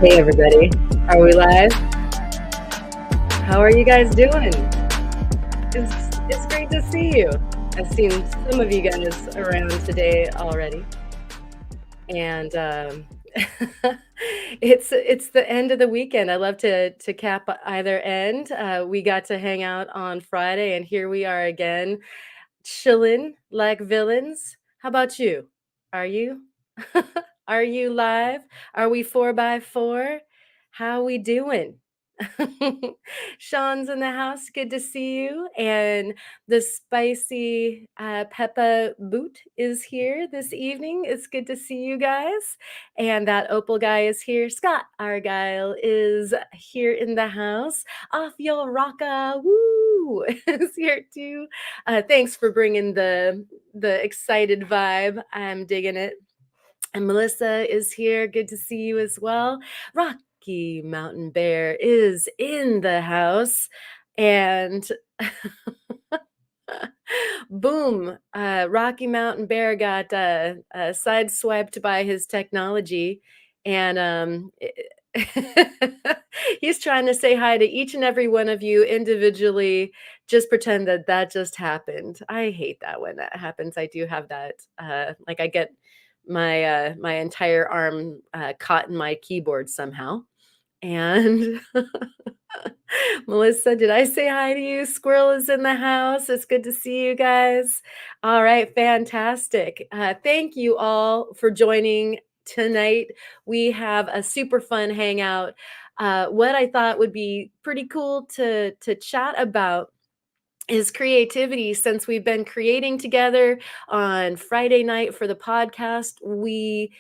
Hey everybody, are we live? How are you guys doing? It's great to see you. I've seen some of you guys around today already, and it's the end of the weekend. I love to cap either end. We got to hang out on Friday, and here we are again, chilling like villains. How about you? Are you? Are you live? Are we 4x4? How we doing? Sean's in the house. Good to see you. And the spicy Peppa Boot is here this evening. It's good to see you guys. And that Opal guy is here. Scott Argyle is here in the house. Off your rocka, woo, is here too. Thanks for bringing the excited vibe. I'm digging it. And Melissa is here. Good to see you as well. Rocky Mountain Bear is in the house. And boom, Rocky Mountain Bear got sideswiped by his technology. And he's trying to say hi to each and every one of you individually. Just pretend that that just happened. I hate that when that happens. I do have that. Like I get my entire arm caught in my keyboard somehow. And Melissa, did I say hi to you? Squirrel is in the house. It's good to see you guys. All right, fantastic. Thank you all for joining tonight. We have a super fun hangout. What I thought would be pretty cool to chat about is creativity. Since we've been creating together on Friday night for the podcast, we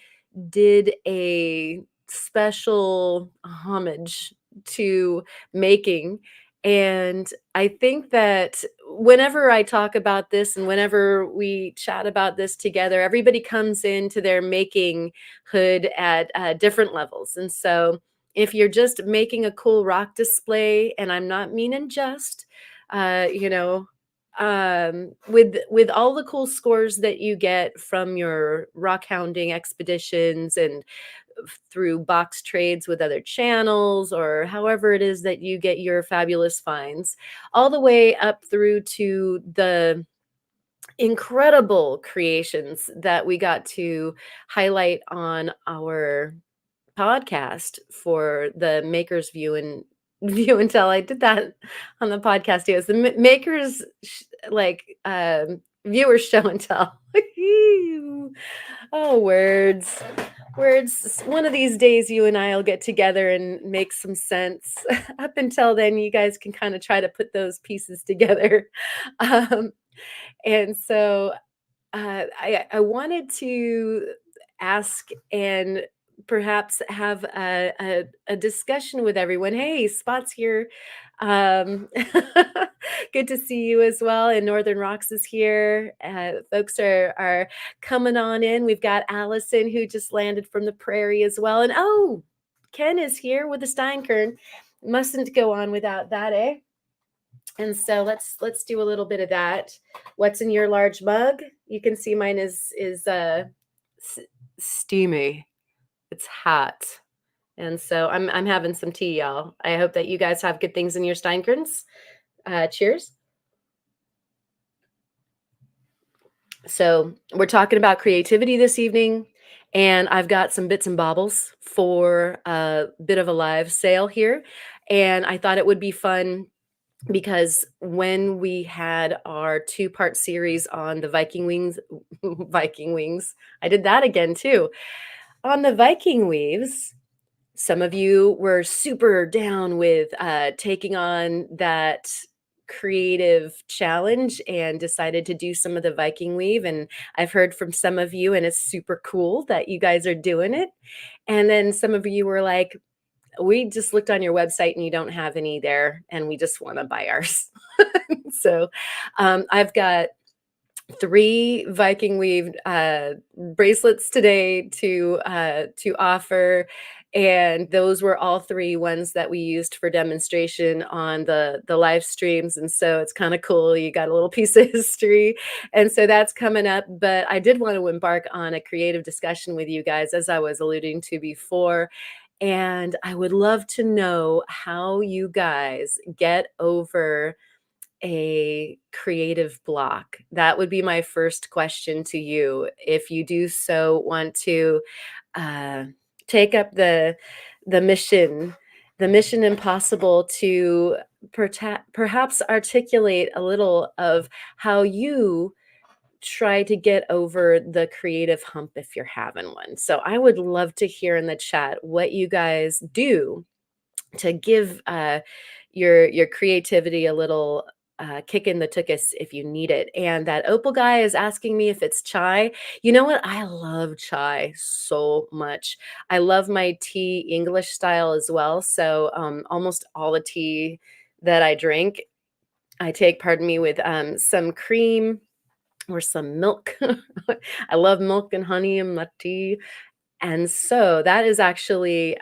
did a special homage to making. And I think that whenever I talk about this and whenever we chat about this together, everybody comes into their making hood at different levels. And so if you're just making a cool rock display, and I'm not meaning just, uh, you know, with all the cool scores that you get from your rock hounding expeditions and through box trades with other channels, or however it is that you get your fabulous finds, all the way up through to the incredible creations that we got to highlight on our podcast for the Makers View and View and Tell. I did that on the podcast. Yes, the Makers viewers show and tell. Oh, words. Words. One of these days, you and I will get together and make some sense. Up until then, you guys can kind of try to put those pieces together. Um, and so I wanted to ask and perhaps have a discussion with everyone. Hey, Spot's here. Um, good to see you as well. And Northern Rocks is here. Folks are coming on in. We've got Allison who just landed from the prairie as well. And oh, Ken is here with the Steinkern. Mustn't go on without that, eh? And so let's do a little bit of that. What's in your large mug? You can see mine is steamy. It's hot. And so I'm having some tea, y'all. I hope that you guys have good things in your Steinkerns. Cheers. So we're talking about creativity this evening, and I've got some bits and baubles for a bit of a live sale here. And I thought it would be fun because when we had our two-part series on the Viking Wings, Viking Wings, I did that again too. On the Viking Weaves, some of you were super down with taking on that creative challenge and decided to do some of the Viking Weave. And I've heard from some of you, and it's super cool that you guys are doing it. And then some of you were like, we just looked on your website and you don't have any there, and we just want to buy ours. So I've got 3 Viking Weave bracelets today to offer, and those were all 3 ones that we used for demonstration on the live streams. And so it's kind of cool. You got a little piece of history, and so that's coming up. But I did want to embark on a creative discussion with you guys, as I was alluding to before. And I would love to know how you guys get over a creative block. That would be my first question to you. If you do so want to uh, take up the mission, the mission impossible to perhaps articulate a little of how you try to get over the creative hump if you're having one. So I would love to hear in the chat what you guys do to give your creativity a little kick in the tuchus if you need it. And that Opal guy is asking me if it's chai. You know what? I love chai so much. I love my tea English style as well. So almost all the tea that I drink, I take, pardon me, with some cream or some milk. I love milk and honey in my tea. And so that is actually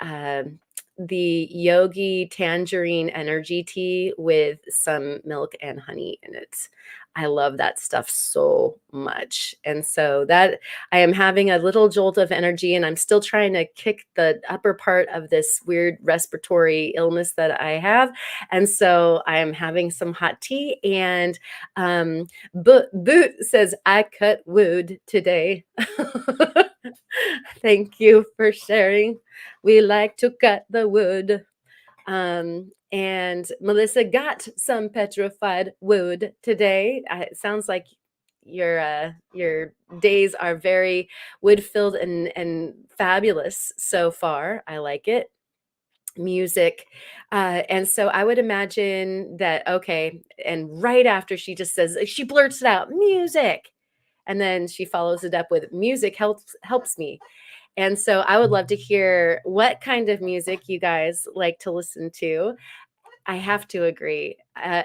the Yogi Tangerine Energy Tea with some milk and honey in it. I love that stuff so much. And so that I am having a little jolt of energy, and I'm still trying to kick the upper part of this weird respiratory illness that I have. And so I am having some hot tea. And Boot says, I cut wood today. Thank you for sharing. We like to cut the wood. And Melissa got some petrified wood today. It sounds like your days are very wood filled and fabulous so far. I like it. Music. And so I would imagine that, okay, and right after she just says, she blurts it out, music. And then she follows it up with music helps me. And so I would love to hear what kind of music you guys like to listen to. I have to agree.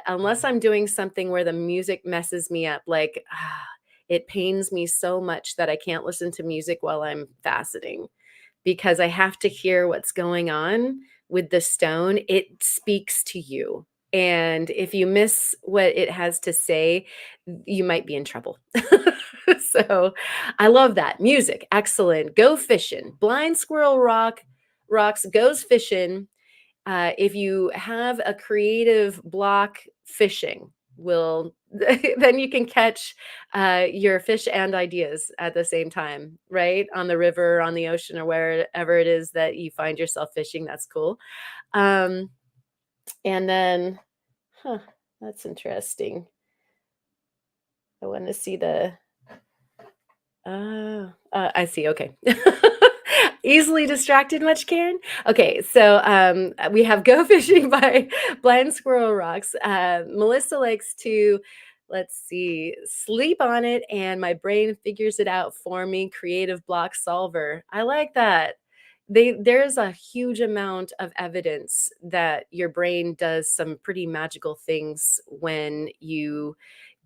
Unless I'm doing something where the music messes me up, like it pains me so much that I can't listen to music while I'm faceting because I have to hear what's going on with the stone. It speaks to you. And if you miss what it has to say, you might be in trouble. So I love that. Music, excellent. Go fishing. Blind Squirrel Rocks goes fishing. If you have a creative block, fishing will then you can catch your fish and ideas at the same time, right? On the river, on the ocean, or wherever it is that you find yourself fishing. That's cool. Um, and then, huh, that's interesting. I want to see the I see, okay. Easily distracted much, Karen? Okay, so, we have Go Fishing by Blind Squirrel Rocks. Melissa likes to, let's see, sleep on it, and my brain figures it out for me, creative block solver. I like that. There's a huge amount of evidence that your brain does some pretty magical things when you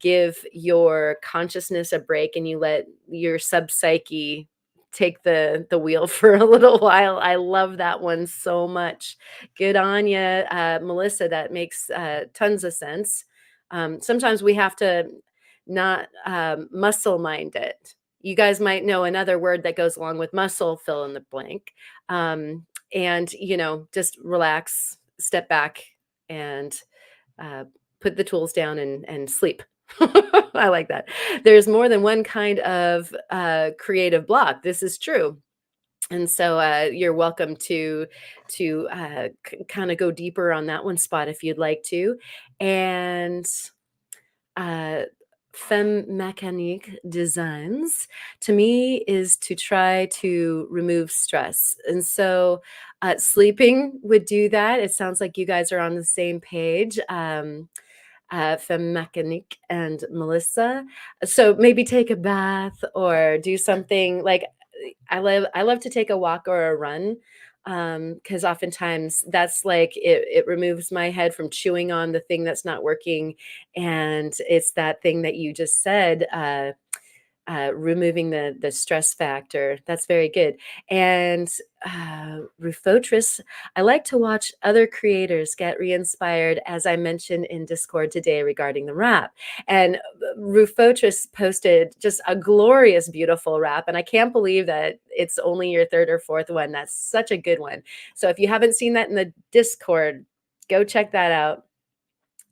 give your consciousness a break and you let your subpsyche take the wheel for a little while. I love that one so much. Good on you, Melissa. That makes tons of sense. Sometimes we have to not muscle mind it. You guys might know another word that goes along with muscle, fill in the blank. And, just relax, step back, and uh, put the tools down and sleep. I like that. There's more than one kind of creative block. This is true. And so you're welcome to kind of go deeper on that one spot if you'd like to. And uh, Femme Mécanique Designs to me is to try to remove stress. And so sleeping would do that. It sounds like you guys are on the same page. Femme Mécanique and Melissa. So maybe take a bath or do something like I love to take a walk or a run because oftentimes that's like it removes my head from chewing on the thing that's not working, and it's that thing that you just said, removing the stress factor. That's very good. And Rufotris, I like to watch other creators get re-inspired, as I mentioned in Discord today regarding the rap. And Rufotris posted just a glorious, beautiful rap. And I can't believe that it's only your third or fourth one. That's such a good one. So if you haven't seen that in the Discord, go check that out.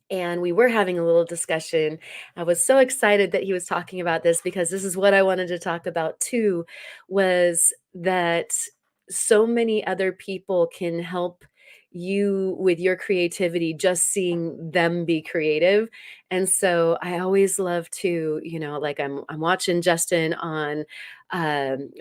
And we were having a little discussion. I was so excited that he was talking about this because this is what I wanted to talk about too, was that so many other people can help you with your creativity, just seeing them be creative. And so I always love to, like I'm watching Justin on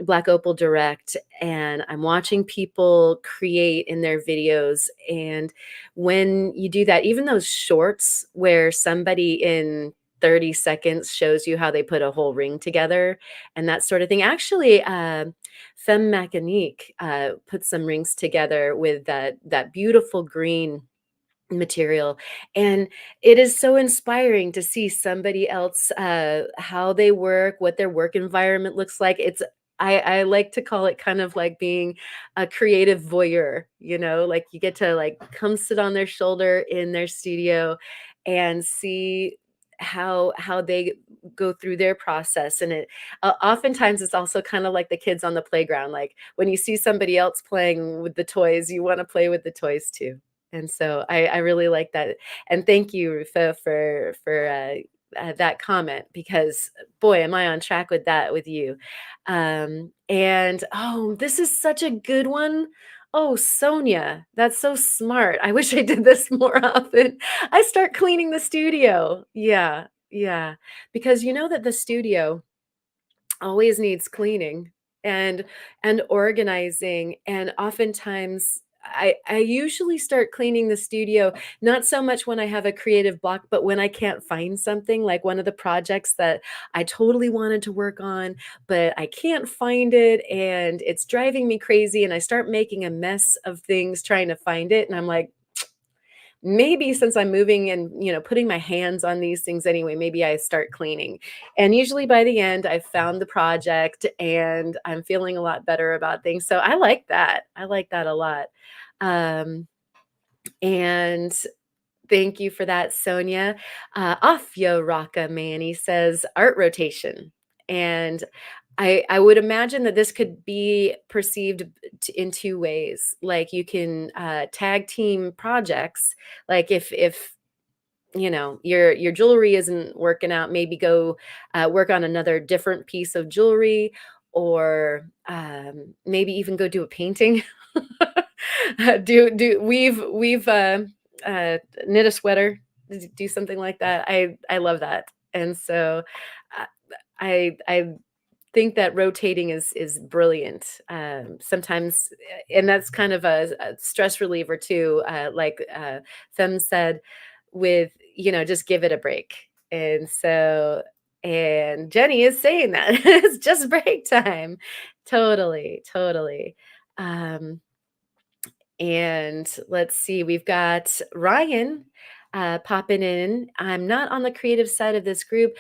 Black Opal Direct, and I'm watching people create in their videos. And when you do that, even those shorts where somebody in 30 seconds shows you how they put a whole ring together and that sort of thing. Actually, Femme Mechanique put some rings together with that beautiful green material, and it is so inspiring to see somebody else, how they work, what their work environment looks like. I like to call it kind of like being a creative voyeur, like you get to like come sit on their shoulder in their studio and see how they go through their process. And it oftentimes it's also kind of like the kids on the playground, like when you see somebody else playing with the toys, you want to play with the toys too. And so I really like that. And thank you, Rufo, for that comment, because boy, am I on track with that with you. And oh, this is such a good one. Oh, Sonia, that's so smart. I wish I did this more often. I start cleaning the studio. Yeah, yeah. Because you know that the studio always needs cleaning and organizing, and oftentimes I usually start cleaning the studio not so much when I have a creative block, but when I can't find something, like one of the projects that I totally wanted to work on, but I can't find it and it's driving me crazy, and I start making a mess of things trying to find it, and I'm like, maybe since I'm moving and, putting my hands on these things anyway, maybe I start cleaning. And usually by the end, I've found the project and I'm feeling a lot better about things. So I like that. I like that a lot. Um, and thank you for that, Sonia. Afyo Raka Manny says art rotation. And I would imagine that this could be perceived in two ways. Like you can tag team projects. Like if your jewelry isn't working out, maybe go work on another different piece of jewelry, or maybe even go do a painting. Do weave knit a sweater, do something like that. I love that. And so uh, I think that rotating is brilliant. Sometimes, and that's kind of a stress reliever too. Like Fem said, with just give it a break. And so, and Jenny is saying that it's just break time. Totally, totally. Um, and let's see, we've got Ryan popping in. I'm not on the creative side of this group,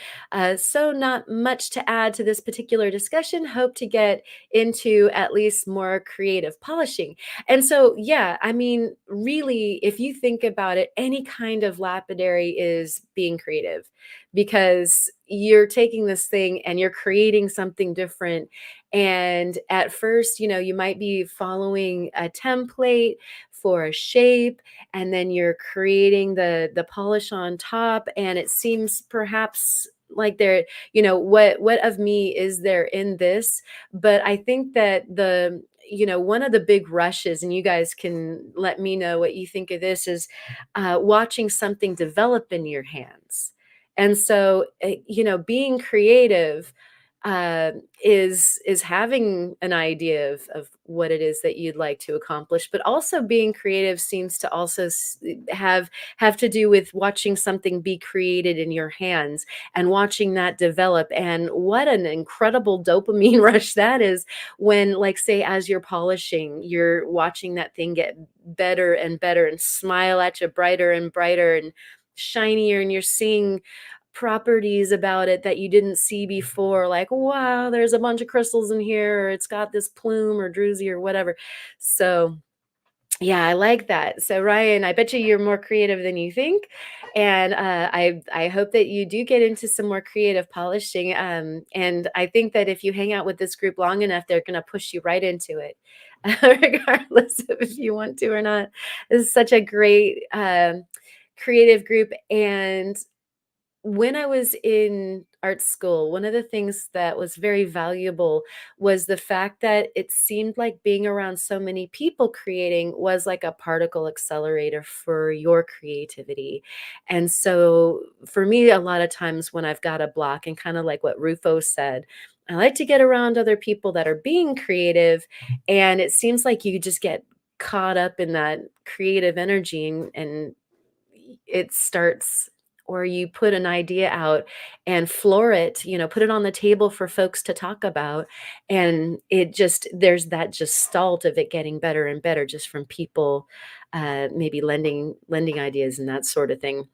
so not much to add to this particular discussion. Hope to get into at least more creative polishing. And so, yeah, I mean, really, if you think about it, any kind of lapidary is being creative, because you're taking this thing and you're creating something different. And at first, you might be following a template for a shape, and then you're creating the polish on top, and it seems perhaps like there, what of me is there in this? But I think that one of the big rushes, and you guys can let me know what you think of this, is watching something develop in your hands. And so, being creative is having an idea of what it is that you'd like to accomplish, but also being creative seems to also have to do with watching something be created in your hands and watching that develop. And what an incredible dopamine rush that is when, like, say, as you're polishing, you're watching that thing get better and better and smile at you brighter and brighter and shinier, and you're seeing properties about it that you didn't see before, like, wow, there's a bunch of crystals in here, or it's got this plume or druzy or whatever. So yeah, I like that. So Ryan, I bet you're more creative than you think, and I hope that you do get into some more creative polishing. And I think that if you hang out with this group long enough, they're going to push you right into it, regardless of if you want to or not. This is such a great creative group, and when I was in art school, one of the things that was very valuable was the fact that it seemed like being around so many people creating was like a particle accelerator for your creativity. And so for me, a lot of times when I've got a block, and kind of like what Rufo said, I like to get around other people that are being creative. And it seems like you just get caught up in that creative energy, and it starts, or you put an idea out and floor it, put it on the table for folks to talk about. And it just, there's that just stalt of it getting better and better just from people maybe lending ideas and that sort of thing.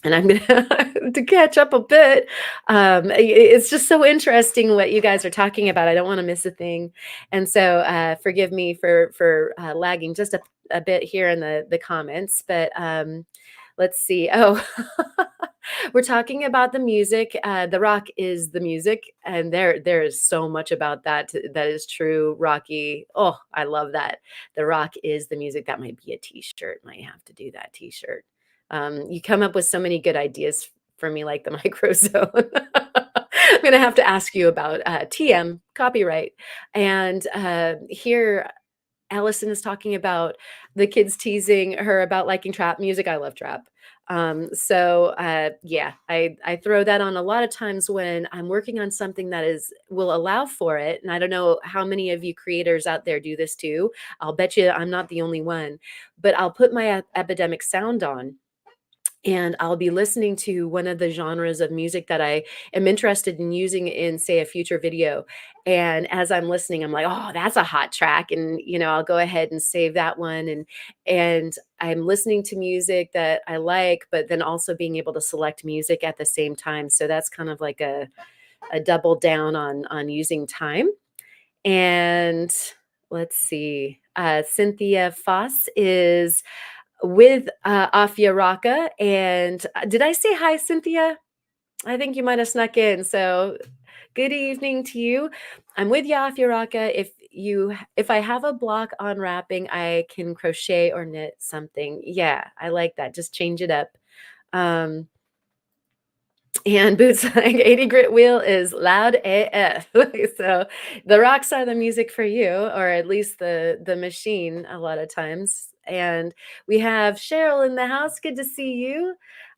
And I'm gonna to catch up a bit. It's just so interesting what you guys are talking about. I don't want to miss a thing, and so forgive me for lagging just a bit here in the comments. But let's see. Oh, we're talking about the music. The rock is the music, and there is so much about that that is true. Rocky. Oh, I love that. The rock is the music. That might be a T-shirt. Might have to do that T-shirt. You come up with so many good ideas for me, like the microzone. I'm going to have to ask you about TM copyright. And here, Allison is talking about the kids teasing her about liking trap music. I love trap. Yeah, I throw that on a lot of times when I'm working on something that will allow for it. And I don't know how many of you creators out there do this too. I'll bet you I'm not the only one, but I'll put my epidemic sound on, and I'll be listening to one of the genres of music that I am interested in using in, say, a future video. And as I'm listening, I'm like, oh, that's a hot track. And, I'll go ahead and save that one. And I'm listening to music that I like, but then also being able to select music at the same time. So that's kind of like a double down on using time. And let's see. Cynthia Foss is with Afia Raka. And did I say hi, Cynthia? I think you might have snuck in. So good evening to you. I'm with you, Afia Raka. If I have a block on wrapping, I can crochet or knit something. Yeah, I like that. Just change it up. Um, and Boots like 80 grit wheel is loud AF. So the rocks are the music for you, or at least the machine a lot of times. And we have Cheryl in the house. Good to see you.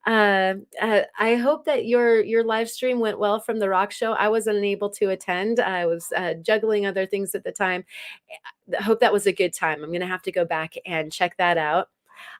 I hope that your live stream went well from the rock show. I wasn't able to attend. I was juggling other things at the time. I hope that was a good time. I'm going to have to go back and check that out.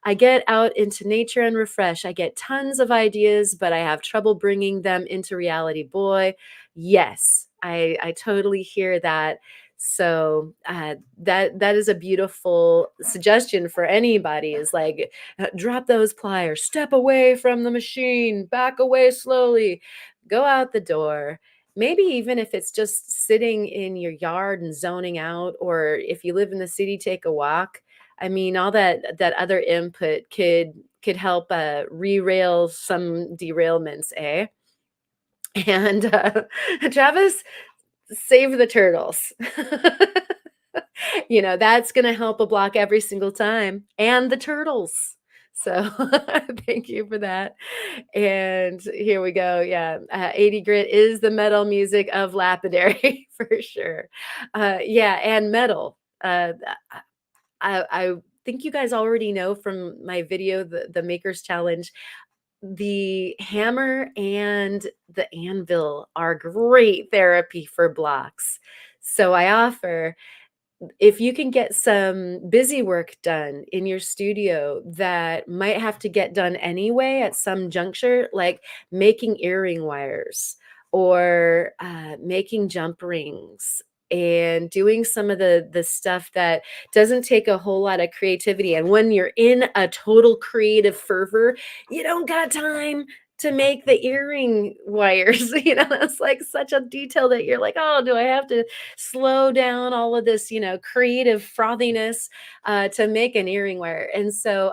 I get out into nature and refresh. I get tons of ideas, but I have trouble bringing them into reality. Boy, yes, I totally hear that. So that is a beautiful suggestion for anybody. Is like, drop those pliers, step away from the machine, back away slowly, go out the door. Maybe even if it's just sitting in your yard and zoning out, or if you live in the city, take a walk. I mean, all that other input could help re-rail some derailments, eh? And Travis, save the turtles. That's going to help a block every single time, and the turtles. So thank you for that. And here we go. Yeah, 80 grit is the metal music of lapidary for sure. Yeah, and metal. I think you guys already know from my video, the Makers Challenge, the hammer and the anvil are great therapy for blocks. So I offer, if you can get some busy work done in your studio that might have to get done anyway at some juncture, like making earring wires, or making jump rings, and doing some of the stuff that doesn't take a whole lot of creativity. And when you're in a total creative fervor, you don't got time to make the earring wires. That's like such a detail that you're like, oh, do I have to slow down all of this, creative frothiness to make an earring wire? And so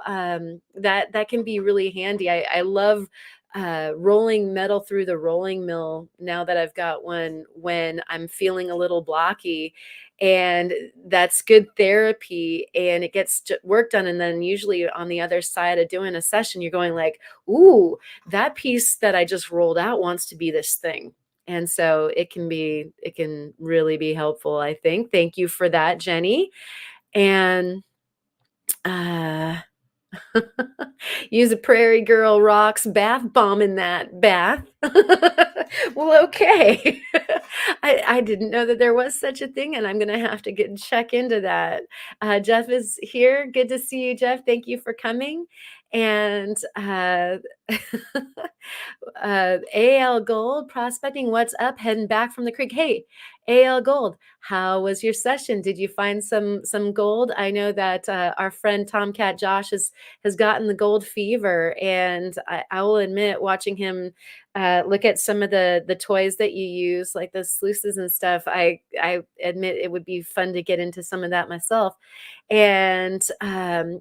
that can be really handy. I love rolling metal through the rolling mill now that I've got one when I'm feeling a little blocky. And that's good therapy and it gets work done. And then usually on the other side of doing a session, you're going like, ooh, that piece that I just rolled out wants to be this thing. And so it can really be helpful, I think. Thank you for that, Jenny. And uh use a Prairie Girl Rocks bath bomb in that bath. Well, okay. I didn't know that there was such a thing, and I'm gonna have to get check into that. Jeff is here. Good to see you, Jeff. Thank you for coming. And AL Gold prospecting. What's up? Heading back from the creek. Hey, AL Gold, how was your session? Did you find some gold? I know that our friend Tomcat Josh has gotten the gold fever, and I will admit, watching him look at some of the toys that you use, like the sluices and stuff, I admit it would be fun to get into some of that myself. And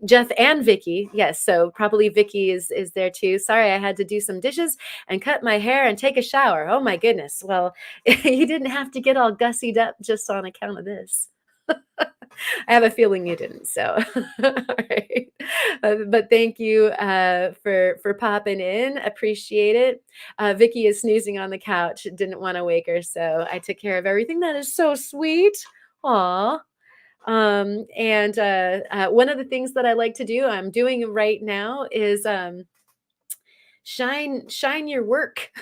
Jeff and Vicky, yes, so probably Vicky is there too. Sorry, I had to do some dishes and cut my hair and take a shower. Oh my goodness. Well, you didn't have to get all gussied up just on account of this. I have a feeling you didn't. So, all right. But thank you for popping in. Appreciate it. Vicky is snoozing on the couch. Didn't want to wake her, so I took care of everything. That is so sweet. Aw. And one of the things that I like to do, I'm doing right now, is shine your work.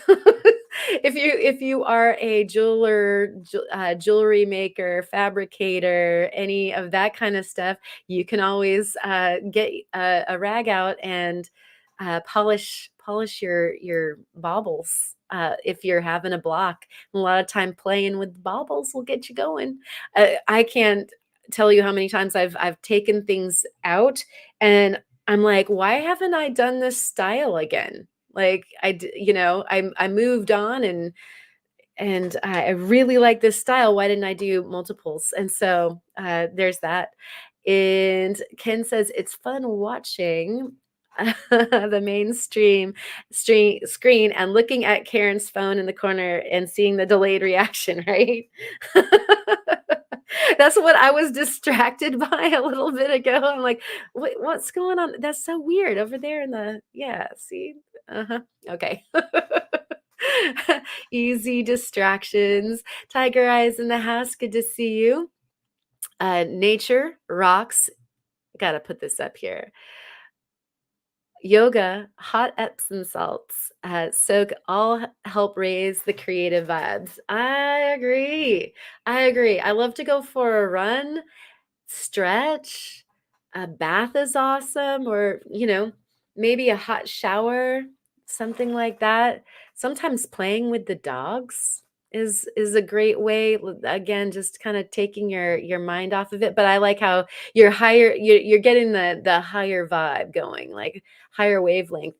If you are a jewelry maker, fabricator, any of that kind of stuff, you can always get a rag out and polish your baubles. If you're having a block, a lot of time playing with baubles will get you going. I can't tell you how many times I've taken things out and I'm like, why haven't I done this style again? Like I moved on and I really like this style. Why didn't I do multiples? And so there's that. And Ken says it's fun watching the screen and looking at Karen's phone in the corner and seeing the delayed reaction, right? That's what I was distracted by a little bit ago. I'm like, what's going on? That's so weird over there in the, yeah, see? Uh-huh. Okay. Easy distractions. Tiger Eyes in the house. Good to see you. Nature rocks. Gotta put this up here. Yoga, hot Epsom salts, soak all help raise the creative vibes. I agree. I agree. I love to go for a run, stretch. A bath is awesome, or, maybe a hot shower, something like that. Sometimes playing with the dogs is a great way. Again, just kind of taking your mind off of it. But I like how you're getting the higher vibe going, like higher wavelength.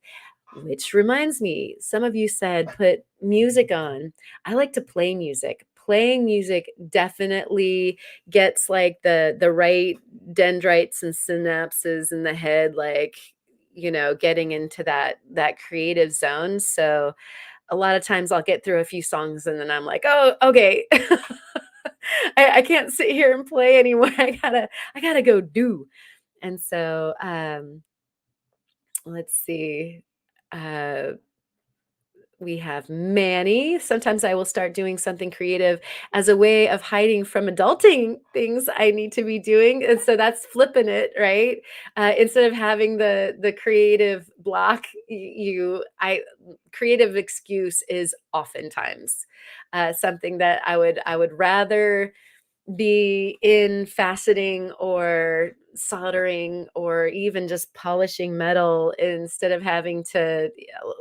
Which reminds me, some of you said put music on. I like to play music. Playing music definitely gets like the right dendrites and synapses in the head, like, getting into that creative zone. So a lot of times I'll get through a few songs and then I'm like, oh, okay. I can't sit here and play anymore. I gotta go do. And so let's see. Uh we have Manny. Sometimes I will start doing something creative as a way of hiding from adulting things I need to be doing. And so that's flipping it, right? Instead of having the creative block, creative excuse is oftentimes something that I would rather be in faceting or soldering or even just polishing metal instead of having to,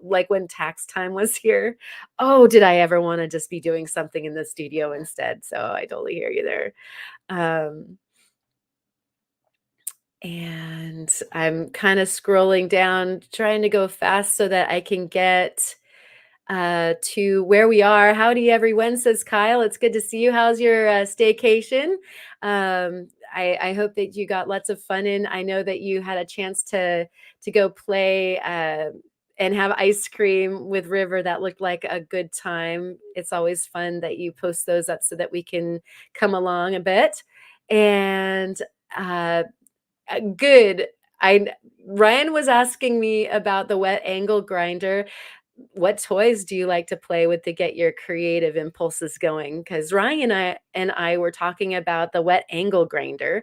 like when tax time was here. Oh, did I ever want to just be doing something in the studio instead? So I totally hear you there. Um, And I'm kind of scrolling down, trying to go fast so that I can get to where we are. Howdy, everyone, says Kyle. It's good to see you. How's your staycation? I hope that you got lots of fun in. I know that you had a chance to go play and have ice cream with River. That looked like a good time. It's always fun that you post those up so that we can come along a bit. And uh, good. I Ryan was asking me about the wet angle grinder. What toys do you like to play with to get your creative impulses going? Because Ryan and I were talking about the wet angle grinder,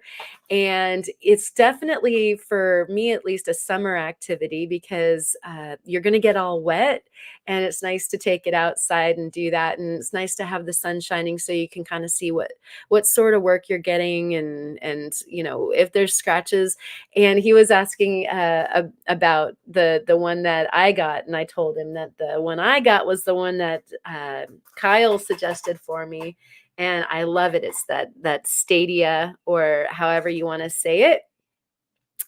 and it's definitely, for me at least, a summer activity because you're going to get all wet, and it's nice to take it outside and do that. And it's nice to have the sun shining so you can kind of see what sort of work you're getting, and if there's scratches. And he was asking about the one that I got, and I told him that the one I got was the one that Kyle suggested for me, and I love it. It's that Stadia, or however you want to say it.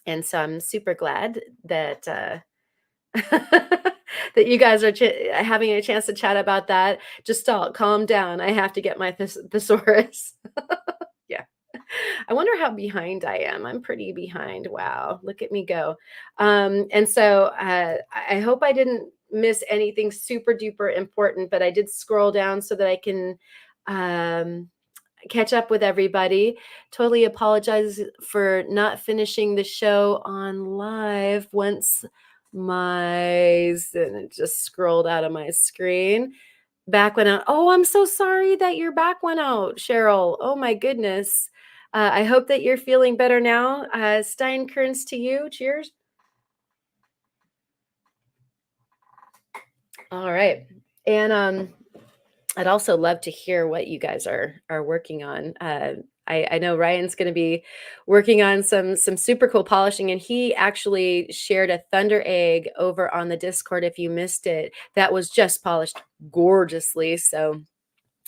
And so I'm super glad that that you guys are having a chance to chat about that. Just calm down. I have to get my thesaurus. Yeah. I wonder how behind I am. I'm pretty behind. Wow, look at me go. And so I hope I didn't miss anything super duper important, but I did scroll down so that I can um, catch up with everybody. Totally apologize for not finishing the show on live once and it just scrolled out of my screen. Back went out. Oh, I'm so sorry that your back went out, Cheryl. Oh my goodness. I hope that you're feeling better now. Steinkerns to you. Cheers. All right. And I'd also love to hear what you guys are working on. I know Ryan's going to be working on some super cool polishing, and he actually shared a thunder egg over on the Discord. If you missed it, that was just polished gorgeously. So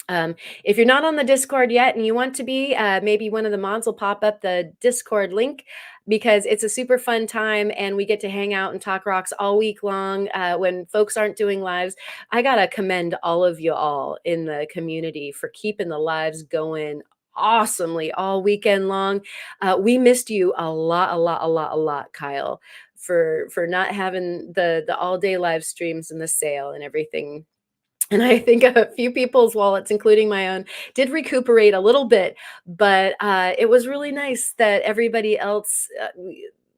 if you're not on the Discord yet and you want to be, maybe one of the mods will pop up the Discord link, because it's a super fun time and we get to hang out and talk rocks all week long when folks aren't doing lives. I got to commend all of you all in the community for keeping the lives going awesomely all weekend long. We missed you a lot, Kyle, for not having the all day live streams and the sale and everything. And I think a few people's wallets, including my own, did recuperate a little bit, but it was really nice that everybody else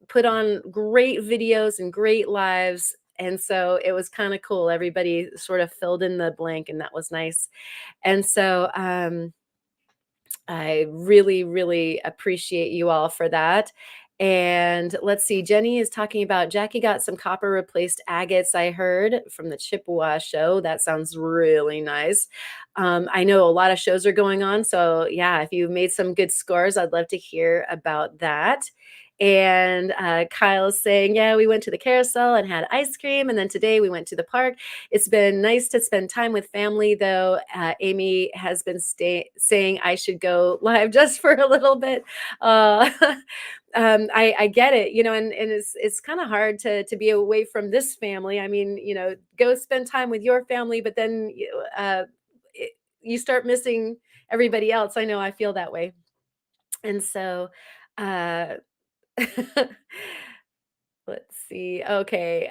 put on great videos and great lives. And so it was kind of cool. Everybody sort of filled in the blank, and that was nice. And so I really, really appreciate you all for that. And let's see, Jenny is talking about Jackie got some copper replaced agates, I heard from the Chippewa show. That sounds really nice. I know a lot of shows are going on. So, yeah, if you've made some good scores, I'd love to hear about that. And Kyle is saying, yeah, we went to the carousel and had ice cream. And then today we went to the park. It's been nice to spend time with family, though. Amy has been saying I should go live just for a little bit. Uh, I get it, and it's kind of hard to be away from this family. I mean, go spend time with your family, but then you start missing everybody else. I know I feel that way. And so, uh, let's see. Okay.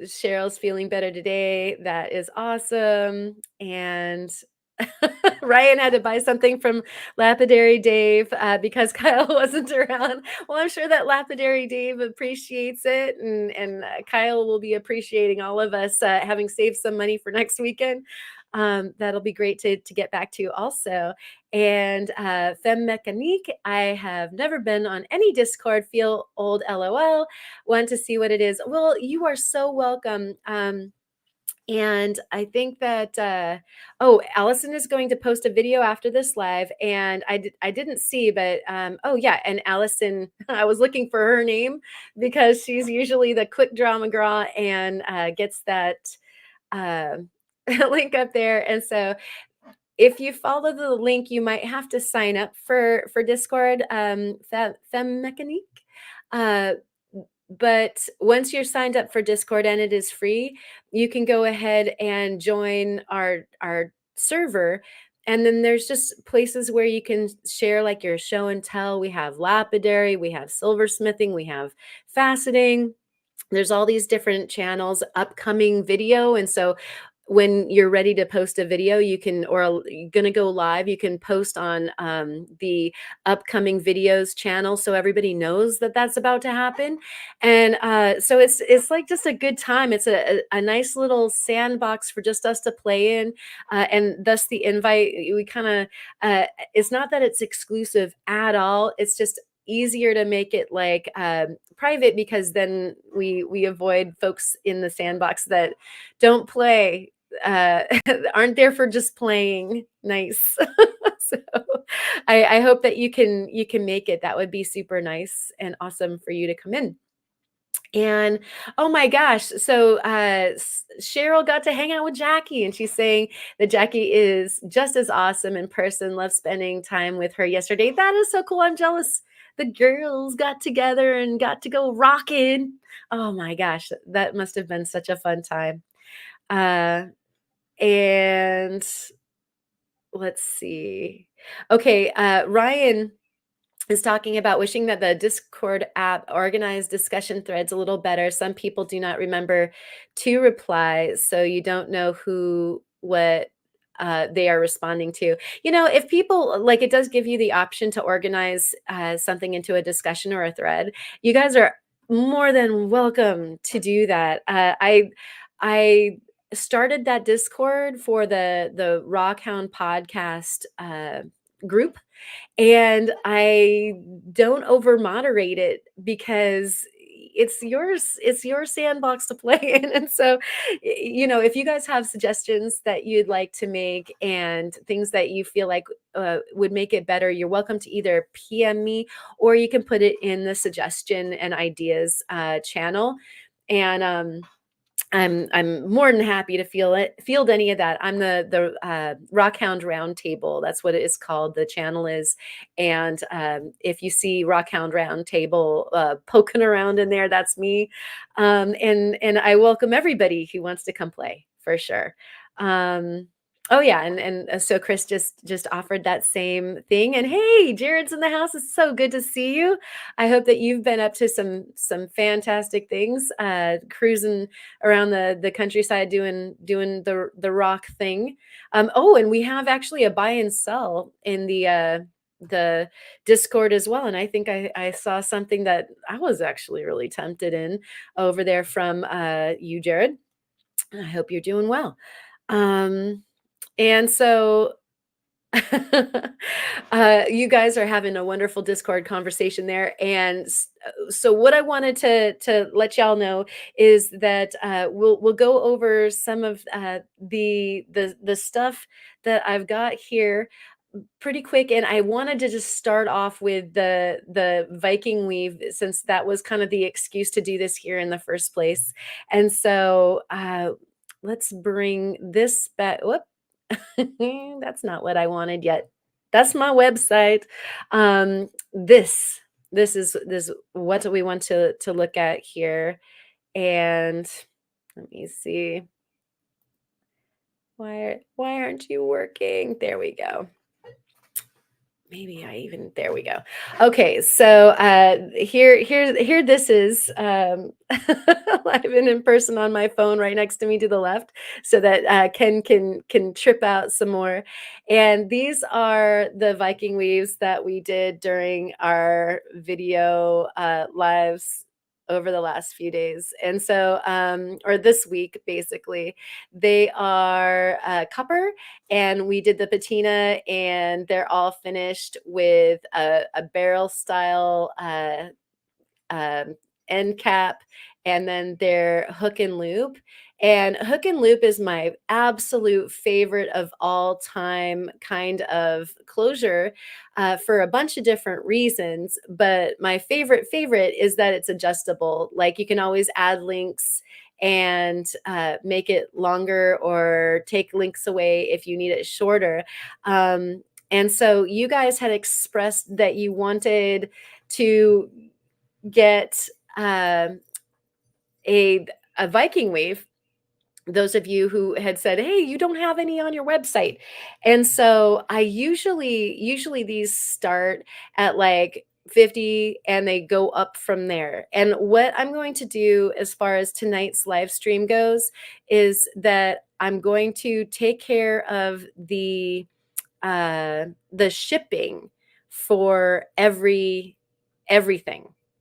Cheryl's feeling better today. That is awesome. And Ryan had to buy something from Lapidary Dave because Kyle wasn't around. Well, I'm sure that Lapidary Dave appreciates it, and Kyle will be appreciating all of us having saved some money for next weekend. That'll be great to get back to also. And Femme Mécanique, I have never been on any Discord. Feel old, LOL. Want to see what it is. Well, you are so welcome. And I think that Allison is going to post a video after this live, and I didn't see, but oh yeah, and Allison, I was looking for her name because she's usually the quick draw McGraw and gets that uh, link up there. And so if you follow the link, you might have to sign up for Discord, Femme Mécanique. Uh, but once you're signed up for Discord and it is free, you can go ahead and join our server. And then there's just places where you can share like your show and tell. We have lapidary, we have silversmithing, we have faceting. There's all these different channels, upcoming video, and so when you're ready to post a video, you can, or you're gonna go live, you can post on the upcoming videos channel, so everybody knows that that's about to happen. And so it's like just a good time. It's a nice little sandbox for just us to play in, and thus the invite. We kind of it's not that it's exclusive at all. It's just easier to make it like private, because then we avoid folks in the sandbox that don't play, uh aren't there for just playing nice. So I hope that you can make it. That would be super nice and awesome for you to come in. And oh my gosh, so Cheryl got to hang out with Jackie, and she's saying that Jackie is just as awesome in person. Loved spending time with her yesterday. That is so cool. I'm jealous. The girls got together and got to go rocking. Oh my gosh, that must have been such a fun time. Uh, and let's see. Okay, Ryan is talking about wishing that the Discord app organized discussion threads a little better. Some people do not remember to reply, so you don't know who, what they are responding to. If people like, it does give you the option to organize something into a discussion or a thread. You guys are more than welcome to do that. I started that Discord for the Rockhound podcast group, and I don't over moderate it because it's your sandbox to play in. And so, if you guys have suggestions that you'd like to make and things that you feel like would make it better, you're welcome to either PM me, or you can put it in the suggestion and ideas channel. And I'm more than happy to field any of that. I'm the Rockhound Roundtable. That's what it is called. The channel is, and if you see Rockhound Roundtable poking around in there, that's me. And I welcome everybody who wants to come play for sure. Um, oh yeah, and so Chris just offered that same thing. And hey, Jared's in the house. It's so good to see you. I hope that you've been up to some fantastic things, cruising around the countryside doing the rock thing. Oh, and we have actually a buy and sell in the Discord as well. And I think I saw something that I was actually really tempted in over there from you, Jared. I hope you're doing well. And so you guys are having a wonderful Discord conversation there, and so what I wanted to let y'all know is that we'll go over some of the stuff that I've got here pretty quick. And I wanted to just start off with the Viking weave, since that was kind of the excuse to do this here in the first place. And so let's bring this back. Whoop. That's not what I wanted yet. That's my website. This is what we want to look at here. And let me see. Why aren't you working? There we go. Maybe there we go. Okay, so here this is live and in person on my phone right next to me to the left, so that Ken can trip out some more. And these are the Viking weaves that we did during our video lives over the last few days. And so or this week basically. They are copper, and we did the patina, and they're all finished with a barrel style end cap, and then they're hook and loop. And hook and loop is my absolute favorite of all time kind of closure, for a bunch of different reasons. But my favorite is that it's adjustable. Like, you can always add links and make it longer, or take links away if you need it shorter. And so you guys had expressed that you wanted to get um, a a Viking weave, those of you who had said, "Hey, you don't have any on your website." And so I usually these start at like 50 and they go up from there. And what I'm going to do as far as tonight's live stream goes is that I'm going to take care of the shipping for everything.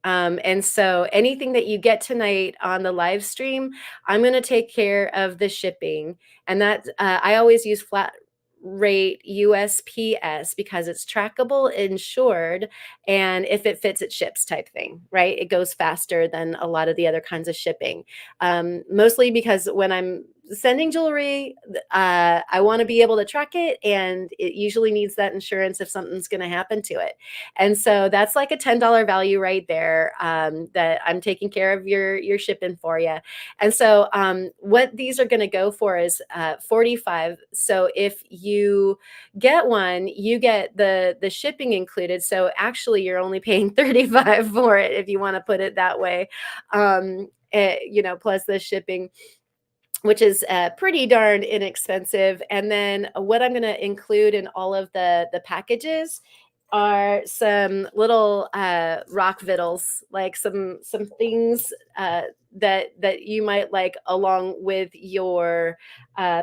And so anything that you get tonight on the live stream, I'm going to take care of the shipping. And that I always use flat rate USPS because it's trackable, insured, and if it fits, it ships type thing, right? It goes faster than a lot of the other kinds of shipping. Mostly because when I'm sending jewelry, I want to be able to track it, and it usually needs that insurance if something's going to happen to it. And so that's like a $10 value right there, that I'm taking care of your shipping for you. And so what these are going to go for is 45. So if you get one, you get the shipping included. So actually, you're only paying 35 for it if you want to put it that way. Plus the shipping, which is pretty darn inexpensive. And then what I'm going to include in all of the packages are some little rock vittles, like some things that you might like along with your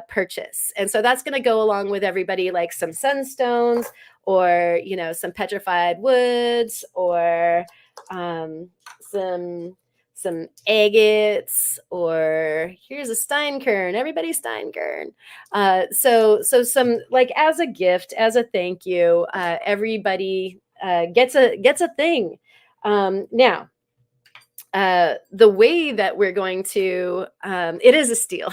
purchase. And so that's going to go along with everybody, like some sunstones, or some petrified woods, or some agates, or here's a Steinkern. Everybody Steinkern. So some, like, as a gift, as a thank you, everybody gets a thing. Now, the way that we're going to, it is a steal.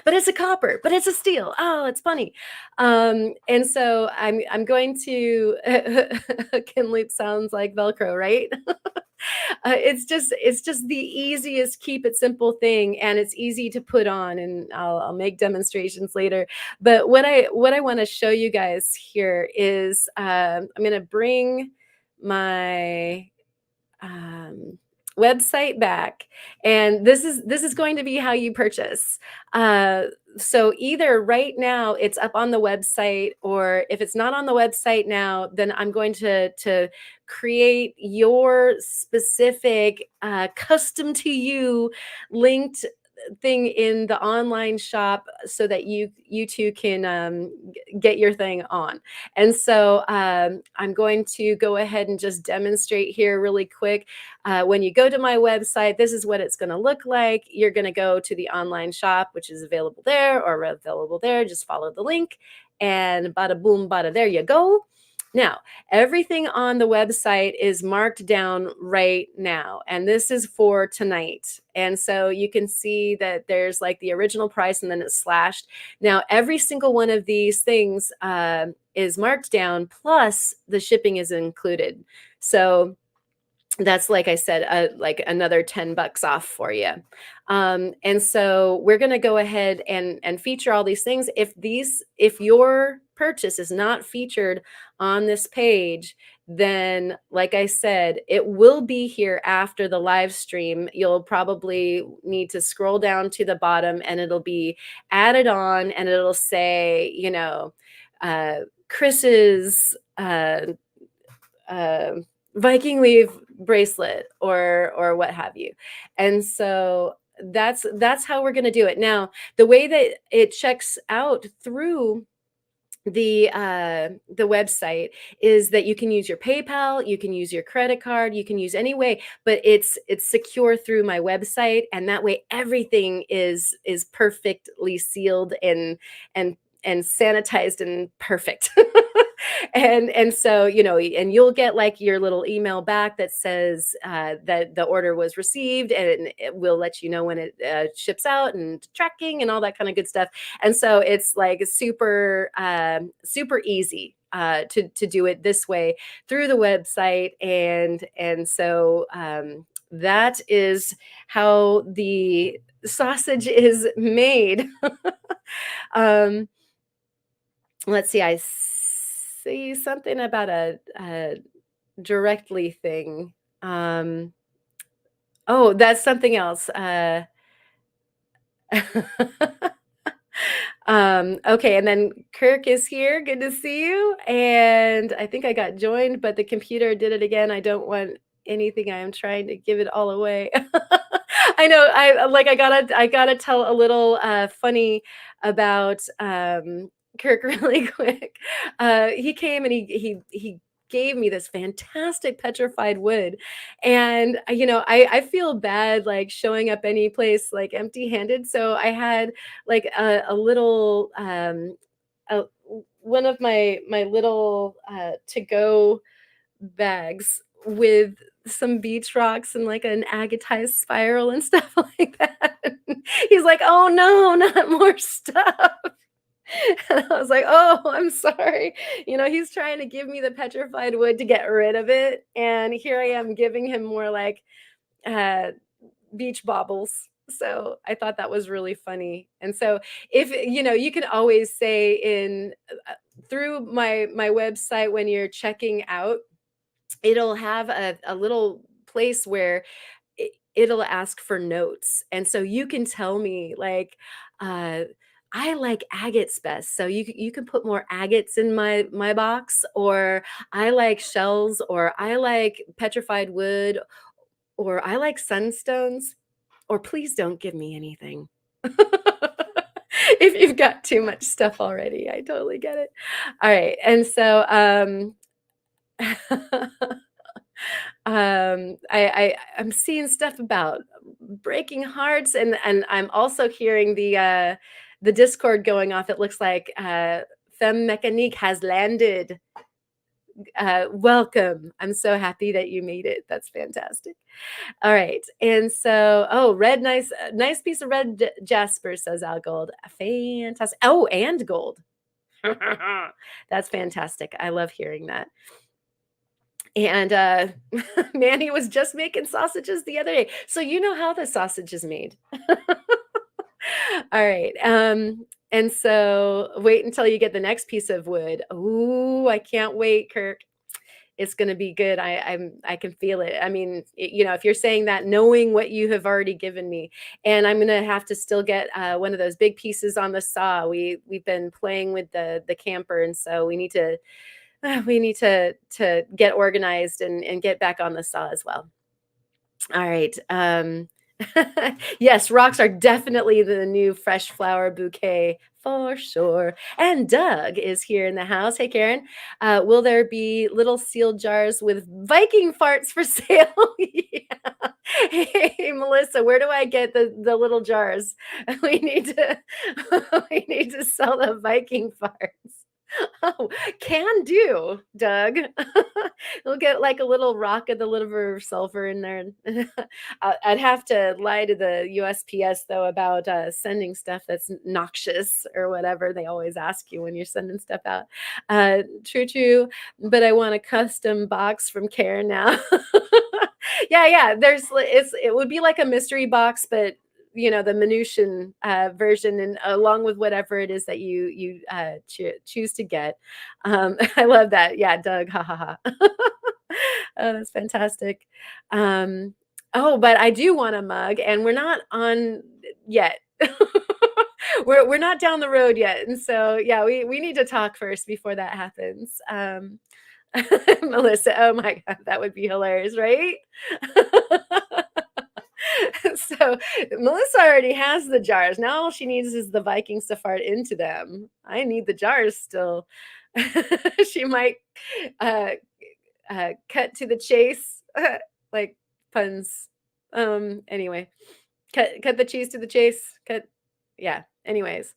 But it's a copper, but it's a steal. Oh, it's funny. And so I'm going to Kin Loop sounds like Velcro, right? It's just the easiest keep it simple thing, and it's easy to put on, and I'll make demonstrations later. But what I want to show you guys here is I'm going to bring my website back, and this is going to be how you purchase. So either right now it's up on the website, or if it's not on the website now, then I'm going to create your specific custom to you linked thing in the online shop so that you too can get your thing on. And so I'm going to go ahead and just demonstrate here really quick. When you go to my website, this is what it's going to look like. You're going to go to the online shop, which is available there or available there. Just follow the link, and bada boom, bada, there you go. Now, everything on the website is marked down right now, and this is for tonight. And so you can see that there's like the original price and then it's slashed. Now, every single one of these things is marked down, plus the shipping is included. So that's, like I said, like another $10 off for you. And so we're going to go ahead and feature all these things. If your purchase is not featured on this page, then, like I said, it will be here after the live stream. You'll probably need to scroll down to the bottom, and it'll be added on, and it'll say, Chris's uh, Viking weave bracelet, or what have you. And so that's how we're going to do it. Now, the way that it checks out through the website is that you can use your PayPal, you can use your credit card, you can use any way, but it's secure through my website, and that way everything is perfectly sealed and sanitized and perfect. And so, and you'll get like your little email back that says that the order was received, and it will let you know when it ships out, and tracking and all that kind of good stuff. And so it's like super super easy to do it this way through the website. And so that is how the sausage is made. um, let's see, I see something about a directly thing. Um, oh, that's something else. Okay, and then Kirk is here. Good to see you. And I think I got joined, but the computer did it again. I don't want anything. I am trying to give it all away. I know. I gotta tell a little funny about Kirk really quick. He came and he gave me this fantastic petrified wood, and I feel bad like showing up any place like empty handed, so I had like a little a, one of my little to go bags with some beach rocks and like an agatized spiral and stuff like that. He's like, "Oh no, not more stuff." And I was like, "Oh, I'm sorry." He's trying to give me the petrified wood to get rid of it, and here I am giving him more like uh beach baubles. So I thought that was really funny. And so if you can always say in through my website when you're checking out, it'll have a little place where it'll ask for notes. And so you can tell me like uh I like agates best. So you can put more agates in my box, or I like shells, or I like petrified wood, or I like sunstones, or please don't give me anything. If you've got too much stuff already, I totally get it. All right, and so, I'm seeing stuff about breaking hearts, and I'm also hearing the Discord going off. It looks like, Femme Mécanique has landed. Welcome. I'm so happy that you made it. That's fantastic. All right. And so, oh, red, nice piece of red jasper, says Al Gold. Fantastic. Oh, and gold. That's fantastic. I love hearing that. And Manny was just making sausages the other day. So you know how the sausage is made. All right. And so wait until you get the next piece of wood. Oh, I can't wait, Kirk. It's gonna be good. I can feel it. I mean, if you're saying that, knowing what you have already given me, and I'm gonna have to still get one of those big pieces on the saw. We've been playing with the camper, and so we need to get organized and get back on the saw as well. All right. Yes, rocks are definitely the new fresh flower bouquet for sure. And Doug is here in the house. Hey, Karen. Will there be little sealed jars with Viking farts for sale? Yeah. Hey, Melissa, where do I get the little jars? We need to we need to sell the Viking farts. Oh, can do, Doug. We'll get like a little rock of the liver of sulfur in there. I'd have to lie to the USPS though about sending stuff that's noxious or whatever. They always ask you when you're sending stuff out. True, true. But I want a custom box from Karen now. Yeah, yeah. It would be like a mystery box, but the Minution version, and along with whatever it is that you choose to get. I love that. Yeah, Doug. Ha ha ha. Oh, that's fantastic. Oh, but I do want a mug, and we're not on yet. We're not down the road yet, and so yeah, we need to talk first before that happens. Melissa, oh my god, that would be hilarious, right? So Melissa already has the jars. Now all she needs is the Vikings to fart into them. I need the jars still. She might uh, cut to the chase, like puns. Anyway, cut the cheese to the chase. Cut. Yeah. Anyways.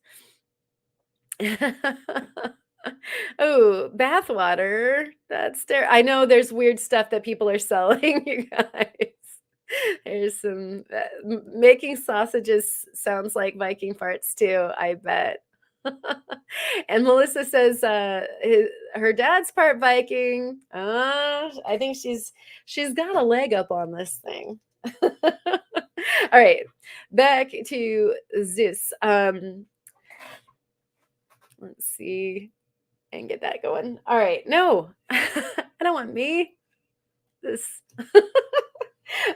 Oh, bathwater. That's there. I know there's weird stuff that people are selling, you guys. There's some making sausages sounds like Viking farts too, I bet. And Melissa says her dad's part Viking. I think she's got a leg up on this thing. All right, back to this. Let's see and get that going. All right, no, I don't want me. This.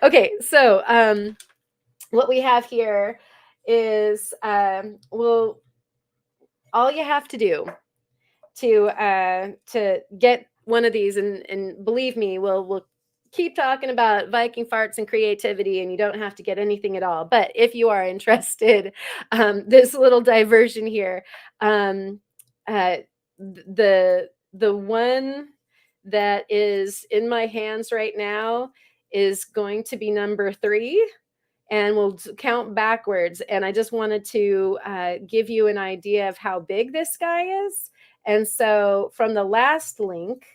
Okay, so what we have here is well, all you have to do to get one of these, and believe me, we'll keep talking about Viking farts and creativity, and you don't have to get anything at all. But if you are interested, this little diversion here, um, uh, the one that is in my hands right now is going to be number 3, and we'll count backwards. And I just wanted to give you an idea of how big this guy is. And so from the last link,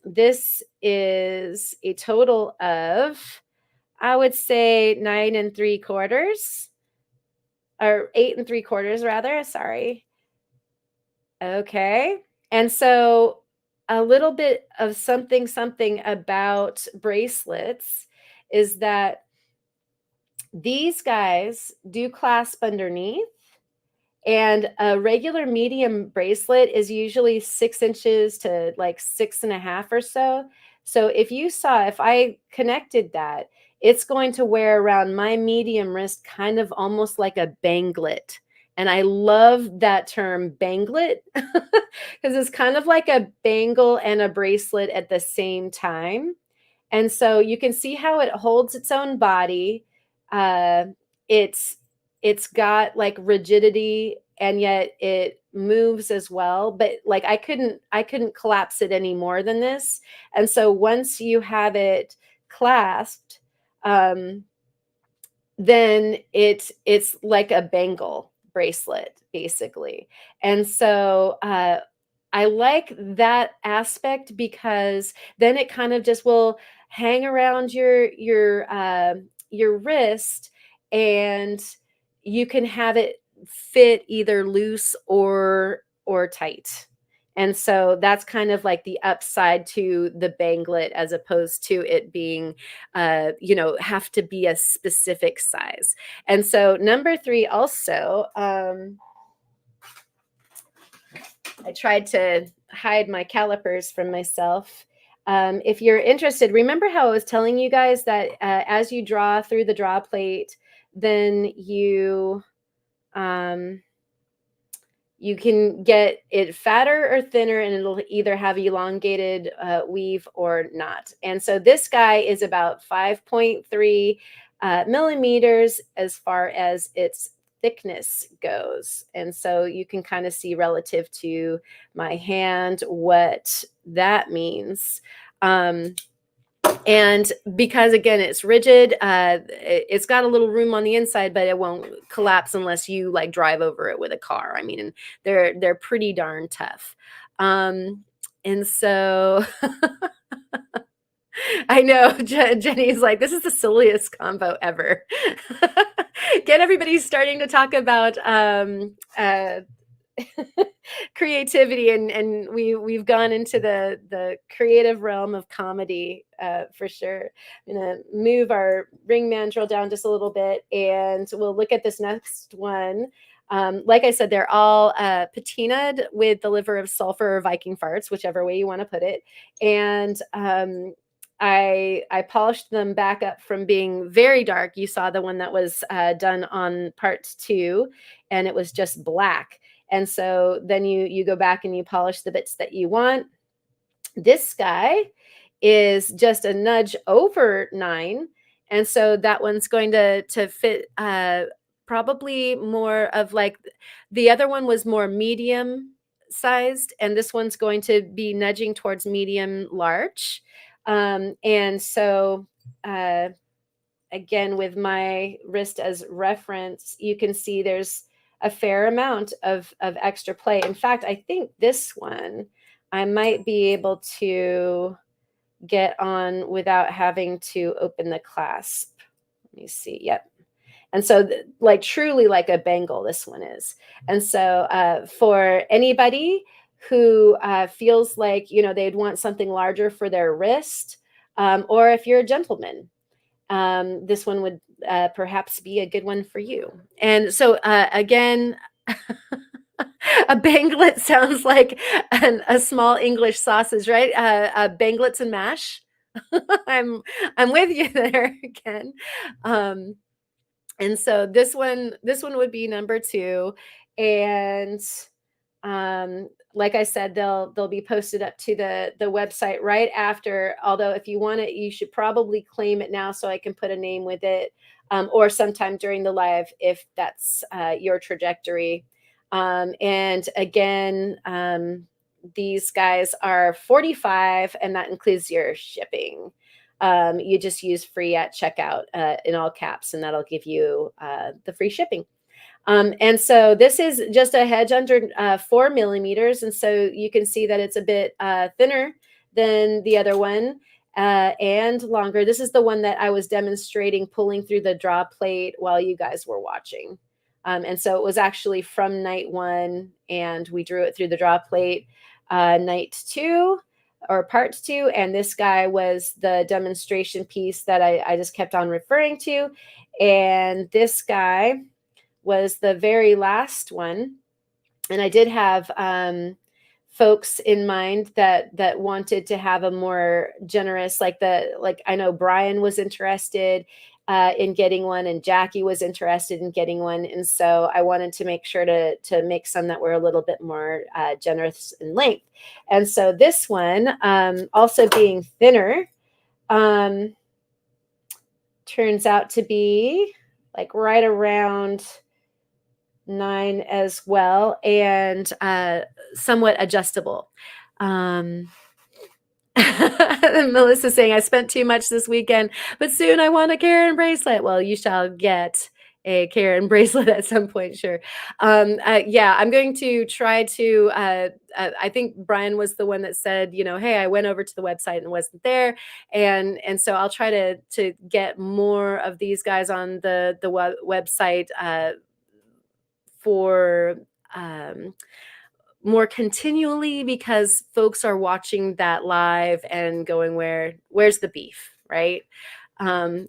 this is a total of, I would say, 9 3/4, or 8 3/4 rather. Sorry. Okay. And so a little bit of something about bracelets is that these guys do clasp underneath, and a regular medium bracelet is usually 6 inches to like 6.5 or so. So if I connected that, it's going to wear around my medium wrist kind of almost like a banglet. And I love that term, banglet, because it's kind of like a bangle and a bracelet at the same time. And so you can see how it holds its own body. Uh, it's it's got like rigidity, and yet it moves as well. But like I couldn't collapse it any more than this. And so once you have it clasped, um, then it's like a bangle bracelet basically. And so I like that aspect, because then it kind of just will hang around your wrist, and you can have it fit either loose or tight. And so that's kind of like the upside to the banglet, as opposed to it being have to be a specific size. And so number 3 also, I tried to hide my calipers from myself. If you're interested, remember how I was telling you guys that as you draw through the draw plate, then um, you can get it fatter or thinner, and it'll either have elongated weave or not. And so this guy is about 5.3 millimeters as far as its thickness goes. And so you can kind of see relative to my hand what that means. And because again it's rigid, it's got a little room on the inside, but it won't collapse unless you like drive over it with a car. I mean, they're pretty darn tough. And so I know Jenny's like, this is the silliest combo ever. Get everybody starting to talk about creativity, and we've gone into the creative realm of comedy for sure. I'm gonna move our ring mandrel down just a little bit, and we'll look at this next one. Like I said, they're all patinaed with the liver of sulfur or Viking farts, whichever way you want to put it. And I polished them back up from being very dark. You saw the one that was done on part 2, and it was just black. And so then you go back and you polish the bits that you want. This guy is just a nudge over 9. And so that one's going to fit probably more of like, the other one was more medium sized, and this one's going to be nudging towards medium large. And so again, with my wrist as reference, you can see there's a fair amount of extra play. In fact, I think this one I might be able to get on without having to open the clasp. Let me see. Yep. And so like truly like a bangle, this one is. And so for anybody who feels like, they'd want something larger for their wrist, or if you're a gentleman, this one would perhaps be a good one for you. And so again, a banglet sounds like a small English sausage, right? Banglets and mash. I'm I'm with you there, Ken. Um, and so this one would be number 2, and like I said, they'll be posted up to the website right after. Although if you want it, you should probably claim it now so I can put a name with it, or sometime during the live if that's your trajectory. And again, these guys are 45, and that includes your shipping. You just use free at checkout in all caps, and that'll give you the free shipping. And so this is just a hedge under 4 millimeters. And so you can see that it's a bit thinner than the other one and longer. This is the one that I was demonstrating pulling through the draw plate while you guys were watching. And so it was actually from night 1, and we drew it through the draw plate night 2 or part 2. And this guy was the demonstration piece that I just kept on referring to. And this guy was the very last one. And I did have folks in mind that wanted to have a more generous, like I know Brian was interested in getting one, and Jackie was interested in getting one. And so I wanted to make sure to make some that were a little bit more generous in length. And so this one, also being thinner, turns out to be like right around 9 as well, and somewhat adjustable. Melissa saying, I spent too much this weekend, but soon I want a Karen bracelet. Well, you shall get a Karen bracelet at some point, sure. Yeah, I'm going to try to, I think Brian was the one that said, hey, I went over to the website and wasn't there. And so I'll try to get more of these guys on the website for more continually, because folks are watching that live and going, where's the beef, right? Banglets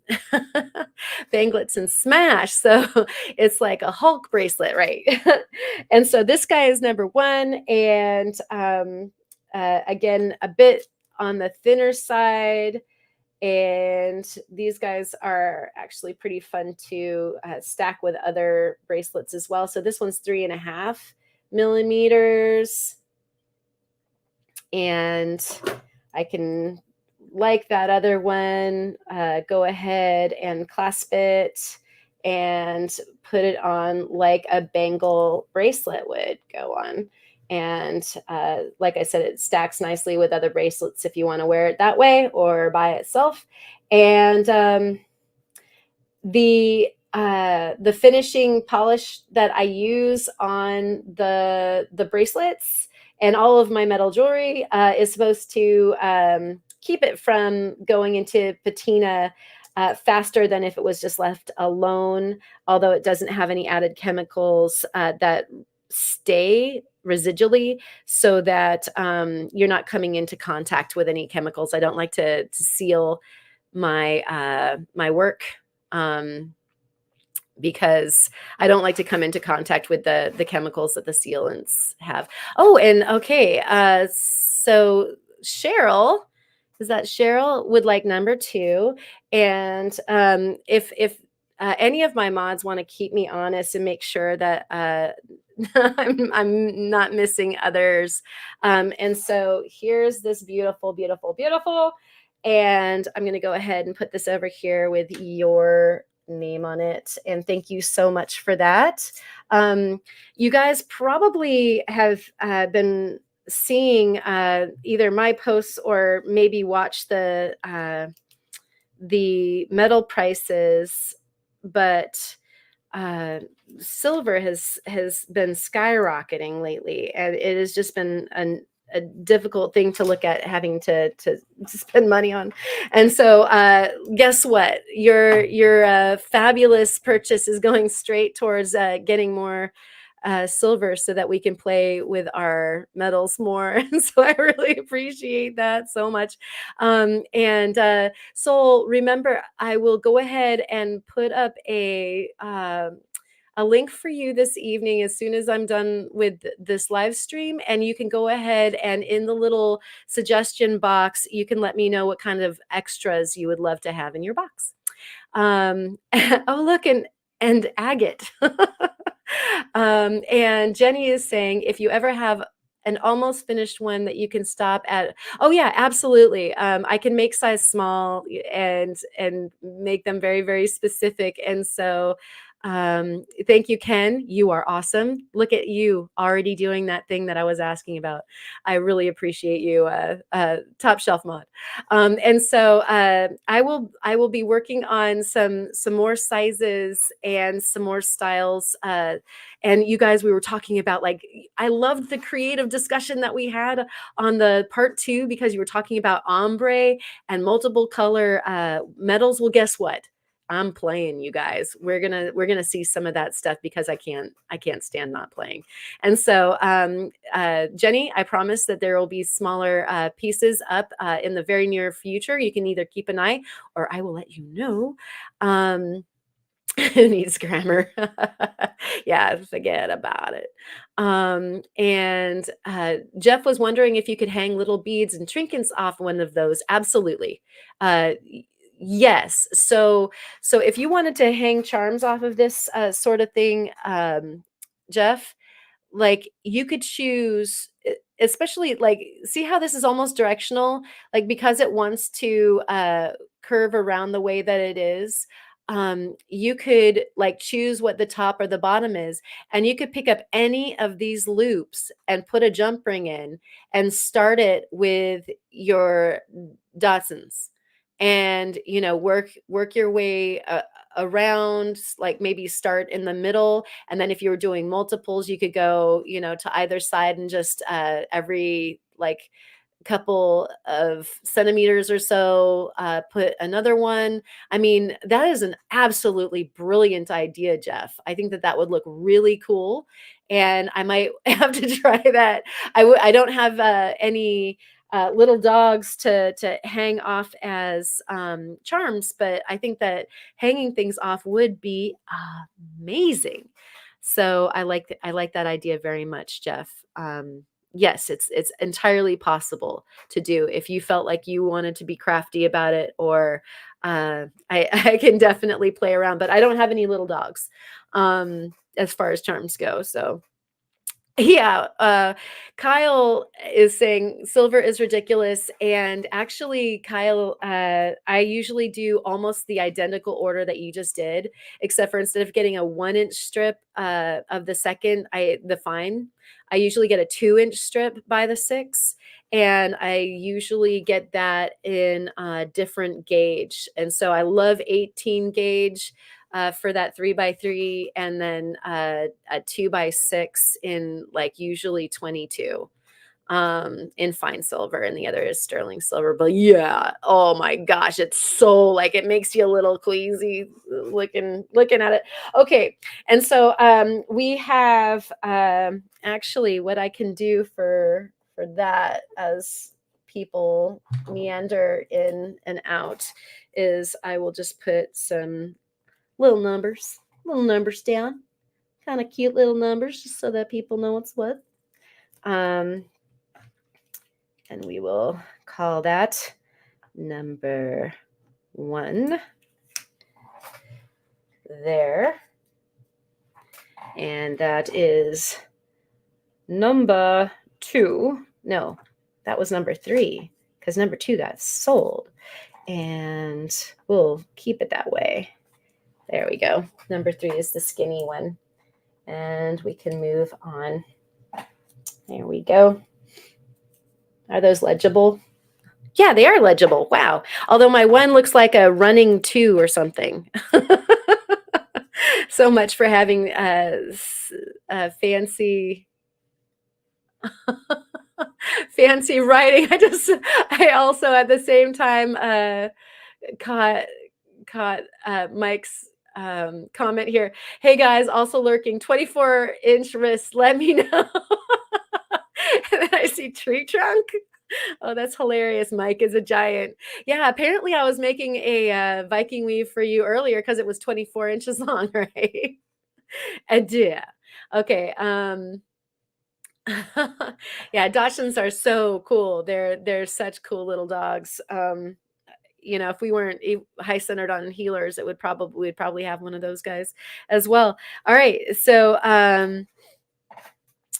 and smash. So it's like a Hulk bracelet, right? And so this guy is number 1. And again, a bit on the thinner side. And these guys are actually pretty fun to stack with other bracelets as well. So this one's 3.5 millimeters. And I can, like that other one, go ahead and clasp it and put it on like a bangle bracelet would go on. And like I said, it stacks nicely with other bracelets if you want to wear it that way or by itself. And the finishing polish that I use on the bracelets and all of my metal jewelry is supposed to keep it from going into patina faster than if it was just left alone, although it doesn't have any added chemicals that stay residually, so that you're not coming into contact with any chemicals. I don't like to seal my my work because I don't like to come into contact with the chemicals that the sealants have. Oh, and okay, so Cheryl, is that Cheryl would like number 2, and if any of my mods want to keep me honest and make sure that I'm not missing others, and so here's this beautiful, beautiful, beautiful, and I'm going to go ahead and put this over here with your name on it. And thank you so much for that. You guys probably have been seeing either my posts or maybe watch the metal prices, but silver has been skyrocketing lately, and it has just been a difficult thing to look at, having to spend money on. And so guess what? Your fabulous purchase is going straight towards getting more silver so that we can play with our metals more. And so I really appreciate that so much. And Soul, remember, I will go ahead and put up a link for you this evening as soon as I'm done with this live stream. And you can go ahead and in the little suggestion box, you can let me know what kind of extras you would love to have in your box. Oh, look, and agate. And Jenny is saying, if you ever have an almost finished one that you can stop at, oh yeah, absolutely. I can make size small and make them very, very specific. And so thank you, Ken. You are awesome. Look at you already doing that thing that I was asking about. I really appreciate you, top shelf mod. And so I will be working on some more sizes and some more styles. And you guys, we were talking about, like, I loved the creative discussion that we had on the part 2 because you were talking about ombre and multiple color metals. Well, guess what? I'm playing, you guys. We're gonna see some of that stuff because I can't stand not playing. And so Jenny, I promise that there will be smaller pieces up in the very near future. You can either keep an eye or I will let you know. Who needs grammar? Yeah, forget about it. And Jeff was wondering if you could hang little beads and trinkets off one of those. Absolutely. Yes. So if you wanted to hang charms off of this sort of thing, Jeff, like you could choose, especially, like, see how this is almost directional, like because it wants to curve around the way that it is. You could like choose what the top or the bottom is, and you could pick up any of these loops and put a jump ring in and start it with your dotsons, and work your way around, like maybe start in the middle, and then if you were doing multiples, you could go, to either side and just every like couple of centimeters or so, put another one. I mean, that is an absolutely brilliant idea, Jeff. I think that that would look really cool, and I might have to try that. I don't have any little dogs to hang off as charms, but I think that hanging things off would be amazing. So I like that idea very much, Jeff. Yes, it's entirely possible to do if you felt like you wanted to be crafty about it, or I can definitely play around, but I don't have any little dogs as far as charms go. So yeah, Kyle is saying silver is ridiculous. And actually, Kyle, I usually do almost the identical order that you just did, except for instead of getting a 1 inch strip of the second, the fine, I usually get a 2 inch strip by the 6. And I usually get that in a different gauge. And so I love 18 gauge for that 3x3, and then a 2x6 in like usually 22 in fine silver, and the other is sterling silver. But yeah, oh my gosh, it's so, like, it makes you a little queasy looking at it. Okay, and so we have actually what I can do for that as people meander in and out is I will just put some little numbers down, kind of cute little numbers, just so that people know what's what. Um, and we will call that number 1 there. And that is number 2. No, that was number 3, because number 2 got sold. And we'll keep it that way. There we go. Number 3 is the skinny one. And we can move on. There we go. Are those legible? Yeah, they are legible. Wow. Although my 1 looks like a running 2 or something. So much for having fancy fancy writing. I also at the same time caught Mike's comment here. Hey guys, also lurking, 24-inch wrist, let me know. And then I see tree trunk. Oh, that's hilarious. Mike is a giant. Yeah, apparently I was making a Viking weave for you earlier because it was 24 inches long, right? Adieu. Okay. Yeah, Dachshunds are so cool. They're such cool little dogs. If we weren't high centered on healers, we'd probably have one of those guys as well. All right, so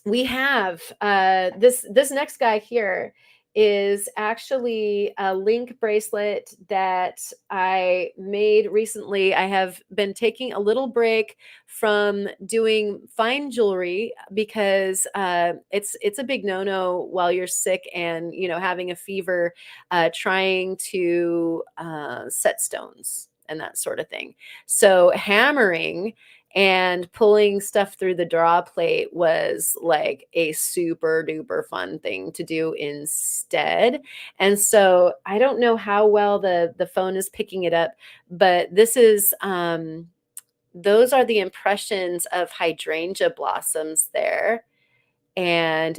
we have this next guy here is actually a link bracelet that I made recently. I have been taking a little break from doing fine jewelry because it's a big no-no while you're sick and having a fever, trying to set stones and that sort of thing. So hammering and pulling stuff through the draw plate was like a super duper fun thing to do instead. And so I don't know how well the phone is picking it up, but this is those are the impressions of hydrangea blossoms there. And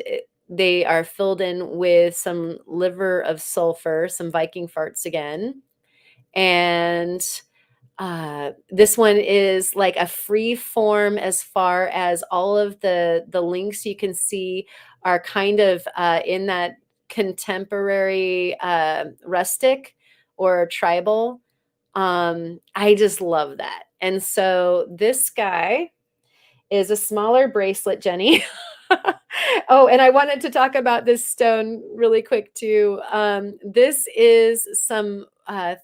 they are filled in with some liver of sulfur, some Viking farts again. And this one is like a free form as far as all of the links you can see are kind of in that contemporary rustic or tribal. I just love that. And so this guy is a smaller bracelet, Jenny. Oh, and I wanted to talk about this stone really quick too. This is some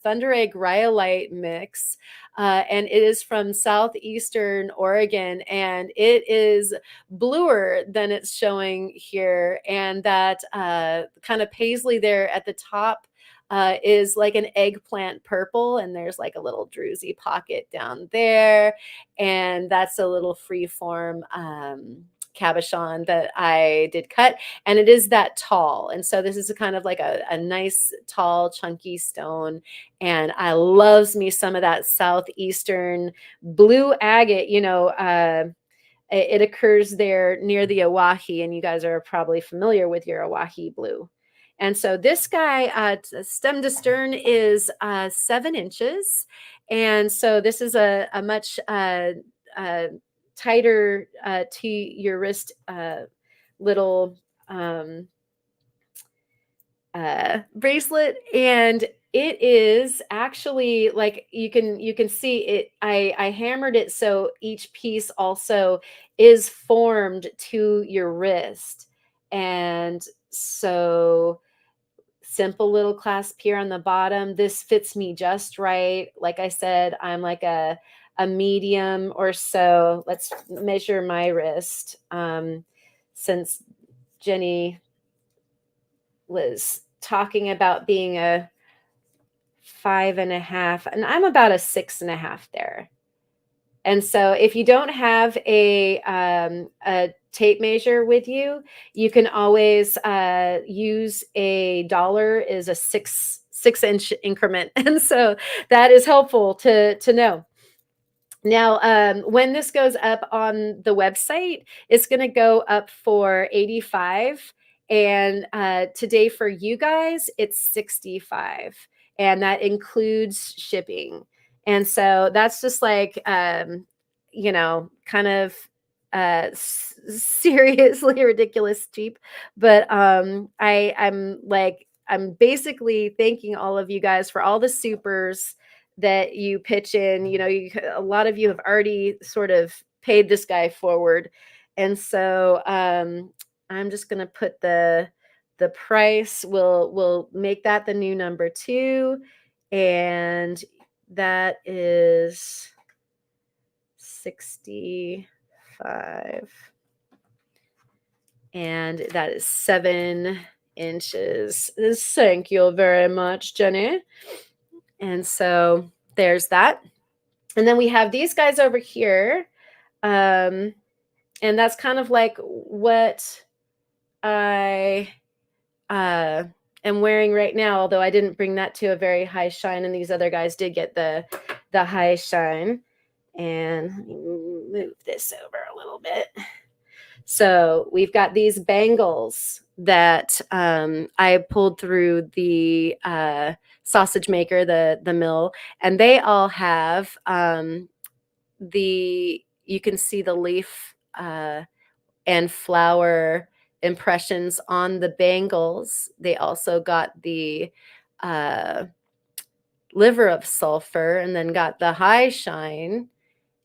Thunder Egg Rhyolite mix, and it is from southeastern Oregon, and it is bluer than it's showing here. And that kind of paisley there at the top is like an eggplant purple, and there's like a little druzy pocket down there, and that's a little free form cabochon that I did cut, and it is that tall. And so this is a kind of like a nice, tall, chunky stone. And I loves me some of that southeastern blue agate. It occurs there near the Oahe, and you guys are probably familiar with your Oahe blue. And so this guy, stem to stern, is 7 inches. And so this is a much tighter to your wrist little bracelet. And it is actually like you can see it. I hammered it so each piece also is formed to your wrist. And so simple little clasp here on the bottom. This fits me just right. Like I said, I'm like a medium or so. Let's measure my wrist. Since Jenny was talking about being a 5.5, and I'm about a 6.5 there. And so if you don't have a tape measure with you, you can always use a dollar is a six inch increment. And so that is helpful to know. Now, when this goes up on the website, it's going to go up for 85. And today for you guys, it's 65. And that includes shipping. And so that's just like, kind of seriously ridiculous cheap. But I'm basically thanking all of you guys for all the supers that you pitch in. A lot of you have already sort of paid this guy forward. And so I'm just going to put the price. We'll make that the new number 2. And that is 65. And that is 7 inches. Thank you very much, Jenny. And so there's that. And then we have these guys over here. And that's kind of like what I am wearing right now, although I didn't bring that to a very high shine, and these other guys did get the high shine. And let me move this over a little bit. So we've got these bangles that I pulled through the sausage maker, the mill, and they all have the you can see the leaf and flower impressions on the bangles. They also got the uh, liver of sulfur and then got the high shine.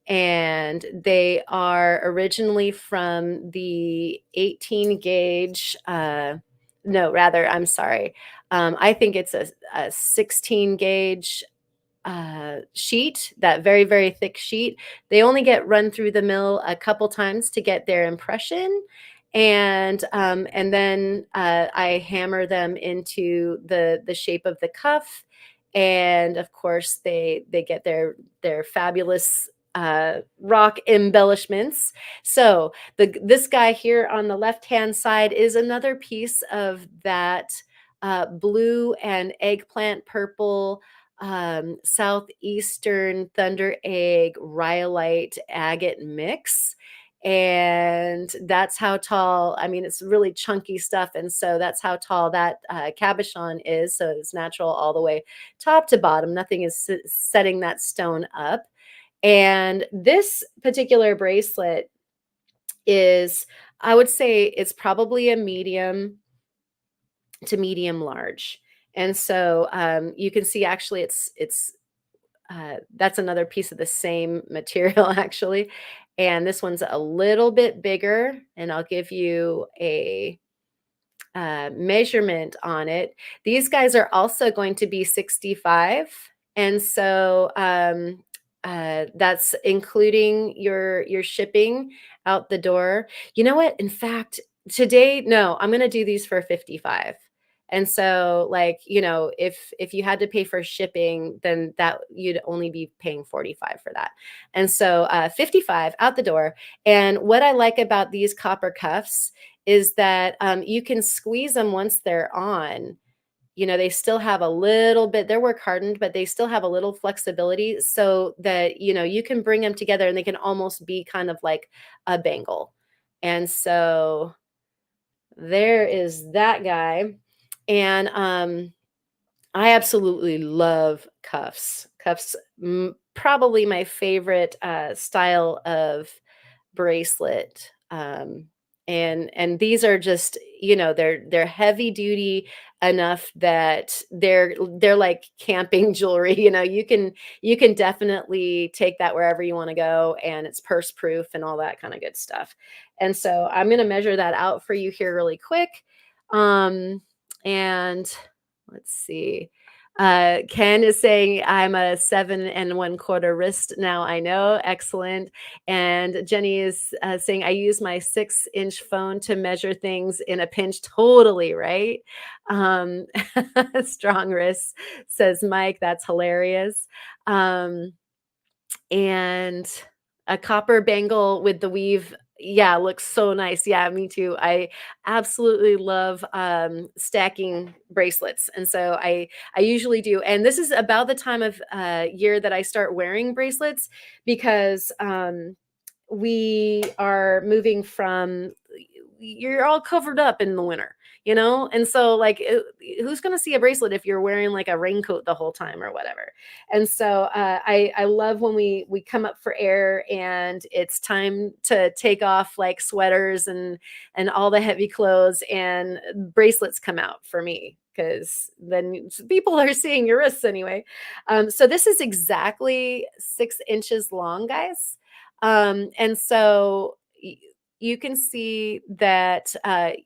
And they are originally from the 18 gauge. No, rather, I'm sorry. I think it's a 16 gauge sheet, that very, very thick sheet. They only get run through the mill a couple times to get their impression. And then I hammer them into the shape of the cuff. And of course, they get their fabulous rock embellishments. So this guy here on the left hand side is another piece of that blue and eggplant purple southeastern thunder egg rhyolite agate mix. And that's how tall, I mean, it's really chunky stuff. And so that's how tall that cabochon is. So it's natural all the way top to bottom. Nothing is setting that stone up. And this particular bracelet is, I would say it's probably a medium to medium large. And so you can see actually it's that's another piece of the same material actually. And this one's a little bit bigger, and I'll give you a measurement on it. These guys are also going to be 65. And so that's including your shipping out the door. You know what? In fact, today, no, I'm going to do these for 55. And so like, if you had to pay for shipping, then that you'd only be paying 45 for that. And so 55 out the door. And what I like about these copper cuffs is that you can squeeze them once they're on. They still have a little bit, they're work hardened, but they still have a little flexibility so that, you can bring them together and they can almost be kind of like a bangle. And so there is that guy. And I absolutely love cuffs. Cuffs, probably my favorite style of bracelet. And these are just, they're heavy duty enough that they're like camping jewelry. You can definitely take that wherever you want to go, and it's purse proof and all that kind of good stuff. And so I'm going to measure that out for you here really quick. And let's see. Ken is saying I'm a 7 1/4 wrist now. I know, excellent. And Jenny is saying I use my 6-inch phone to measure things in a pinch. Totally right. Um, strong wrists, says Mike. That's hilarious. And a copper bangle with the weave. Yeah, looks so nice. Yeah, me too. I absolutely love stacking bracelets. And so I usually do. And this is about the time of year that I start wearing bracelets because we are moving from, you're all covered up in the winter, and so like who's going to see a bracelet if you're wearing like a raincoat the whole time or whatever. And so I love when we come up for air and it's time to take off like sweaters and all the heavy clothes, and bracelets come out for me because then people are seeing your wrists anyway. So this is exactly 6 inches long, guys. And so you can see that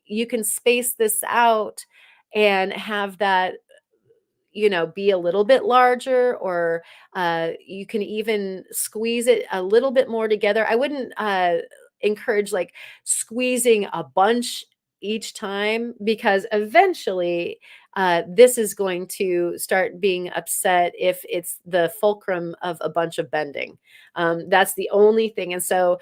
you can space this out and have that, be a little bit larger, or you can even squeeze it a little bit more together. I wouldn't encourage like squeezing a bunch each time, because eventually this is going to start being upset if it's the fulcrum of a bunch of bending. That's the only thing. And so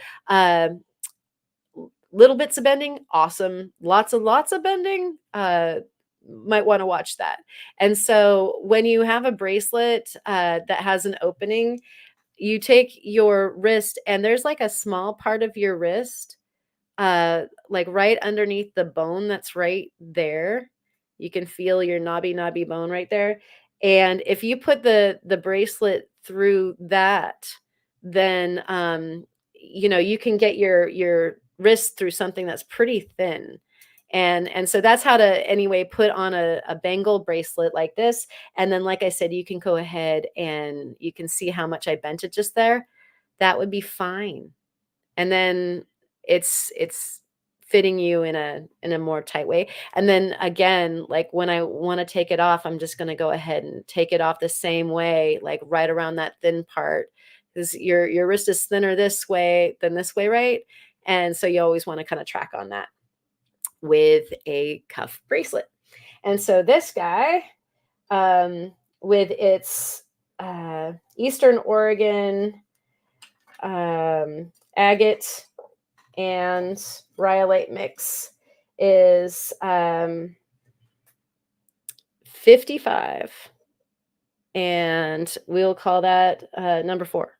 little bits of bending, awesome. Lots of bending, might want to watch that. And so when you have a bracelet that has an opening, you take your wrist, and there's like a small part of your wrist, like right underneath the bone that's right there. You can feel your knobby bone right there. And if you put the bracelet through that, then you know, you can get your wrist through something that's pretty thin. And so that's how to anyway put on a bangle bracelet like this. And then, like I said, you can go ahead and you can see how much I bent it just there. That would be fine. And then it's fitting you in a more tight way. And then again, like when I want to take it off, I'm just going to go ahead and take it off the same way, like right around that thin part, because your wrist is thinner this way than this way, right? And so you always want to kind of track on that with a cuff bracelet. And so this guy, with its Eastern Oregon agate and rhyolite mix, is 55. And we'll call that number 4.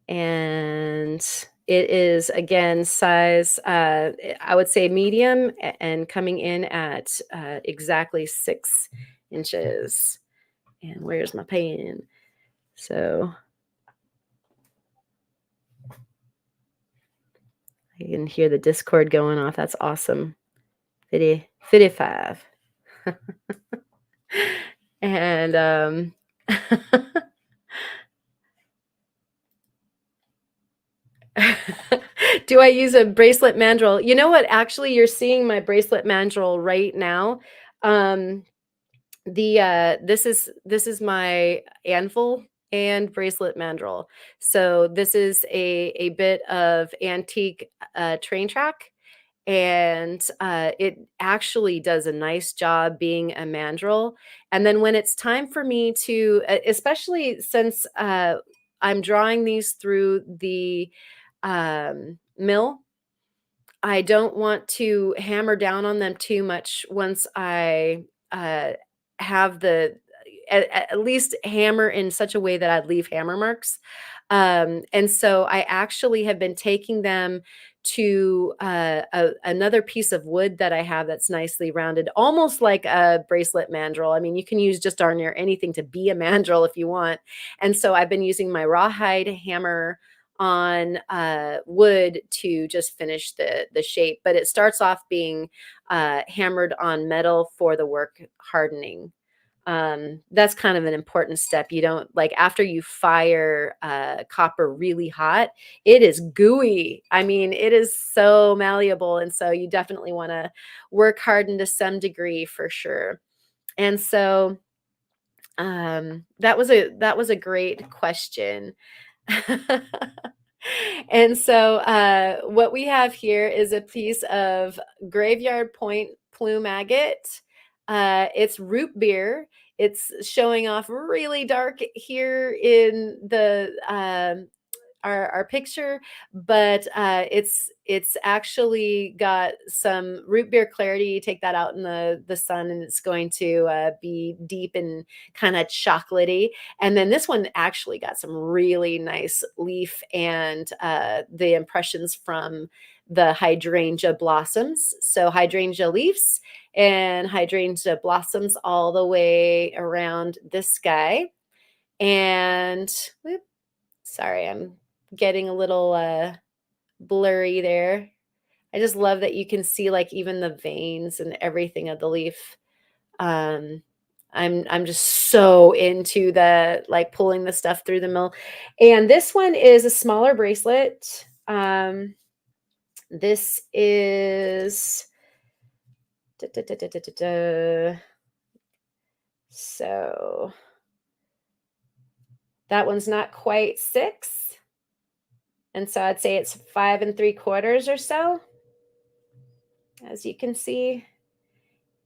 And it is again size, I would say medium, and coming in at exactly 6 inches. And where's my pen? So I can hear the Discord going off. That's awesome. 55. And do I use a bracelet mandrel? You know what? Actually, you're seeing my bracelet mandrel right now. This is my anvil and bracelet mandrel. So this is a bit of antique train track, and it actually does a nice job being a mandrel. And then when it's time for me to, especially since I'm drawing these through the mill, I don't want to hammer down on them too much once I have the at least hammer in such a way that I'd leave hammer marks. And so I actually have been taking them to another piece of wood that I have that's nicely rounded, almost like a bracelet mandrel. I mean, you can use just darn near anything to be a mandrel if you want. And so I've been using my rawhide hammer on wood to just finish the shape, but it starts off being hammered on metal for the work hardening. That's kind of an important step. You don't, like, after you fire copper really hot, it is gooey. I mean, it is so malleable, and so you definitely want to work harden to some degree for sure. And so that was a great question. And so what we have here is a piece of graveyard point plume agate. It's root beer. It's showing off really dark here in the our picture, but it's actually got some root beer clarity. You take that out in the sun, and it's going to be deep and kind of chocolatey. And then this one actually got some really nice leaf and the impressions from the hydrangea blossoms. So hydrangea leaves and hydrangea blossoms all the way around this guy. And whoop, sorry, I'm getting a little blurry there. I just love that you can see like even the veins and everything of the leaf. Um, I'm just so into the like pulling the stuff through the mill. And this one is a smaller bracelet. This is da, da, da, da, da, da, da. So that one's not quite 6. And so I'd say it's 5 3/4 or so, as you can see.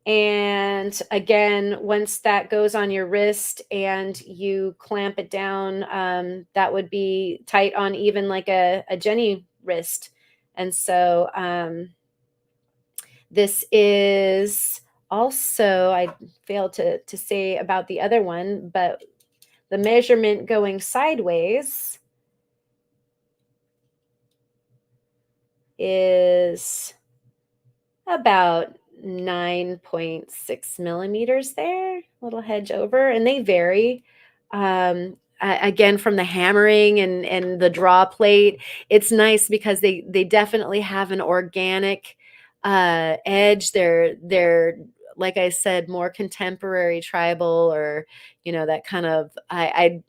And again, once that goes on your wrist and you clamp it down, that would be tight on even like a Jenny wrist. And so this is also, I failed to say about the other one, but the measurement going sideways is about 9.6 millimeters there, little hedge over, and they vary. again, from the hammering and the draw plate, it's nice because they definitely have an organic edge. They're like I said, more contemporary tribal, or that kind of I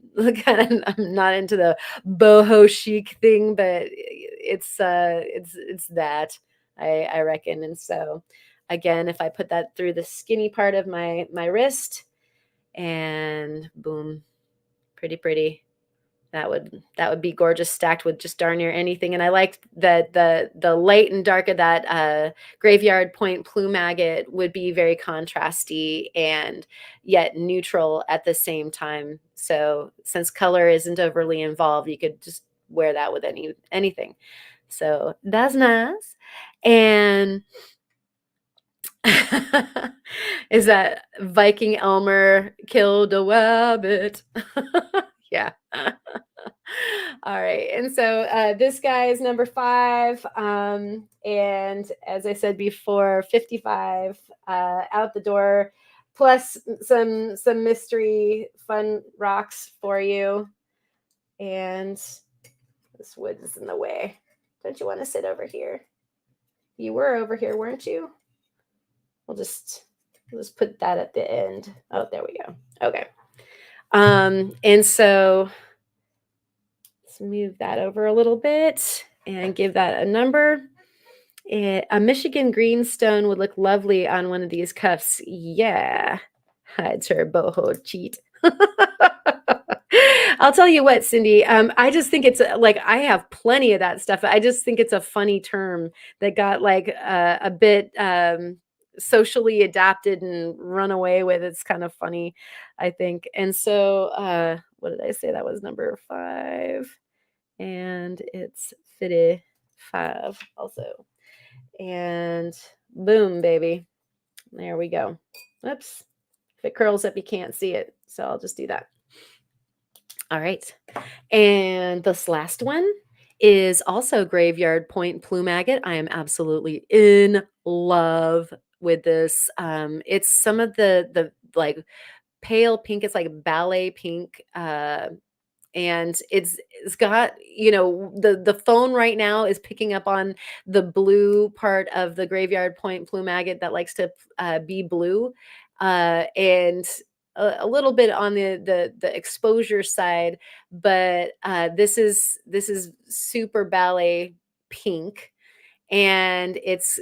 kind of, I'm not into the boho chic thing, but it's that I reckon. And so again, if I put that through the skinny part of my wrist, and boom, pretty. That would be gorgeous, stacked with just darn near anything. And I like that the light and dark of that graveyard point plume agate would be very contrasty and yet neutral at the same time. So since color isn't overly involved, you could just wear that with anything. So that's nice. And is that Viking Elmer killed a wabbit? Yeah. All right. And so this guy is number 5. And as I said before, 55 out the door, plus some mystery fun rocks for you. And this wood is in the way. Don't you want to sit over here? You were over here, weren't you? We'll just put that at the end. Oh, there we go. Okay. And so let's move that over a little bit and give that a number. A Michigan greenstone would look lovely on one of these cuffs. Yeah. It's her boho cheat. I'll tell you what, Cindy. I just think it's like I have plenty of that stuff. I just think it's a funny term that got like a bit socially adapted and run away with. It's kind of funny, I think. And so, what did I say? That was number 5, and it's 55 also. And boom, baby. There we go. Oops. If it curls up, you can't see it. So I'll just do that. All right. And this last one is also graveyard point plume agate. I am absolutely in love with this. It's some of the like pale pink. It's like ballet pink. And it's got, the phone right now is picking up on the blue part of the graveyard point plume agate that likes to be blue, and a little bit on the exposure side, but this is super ballet pink, and it's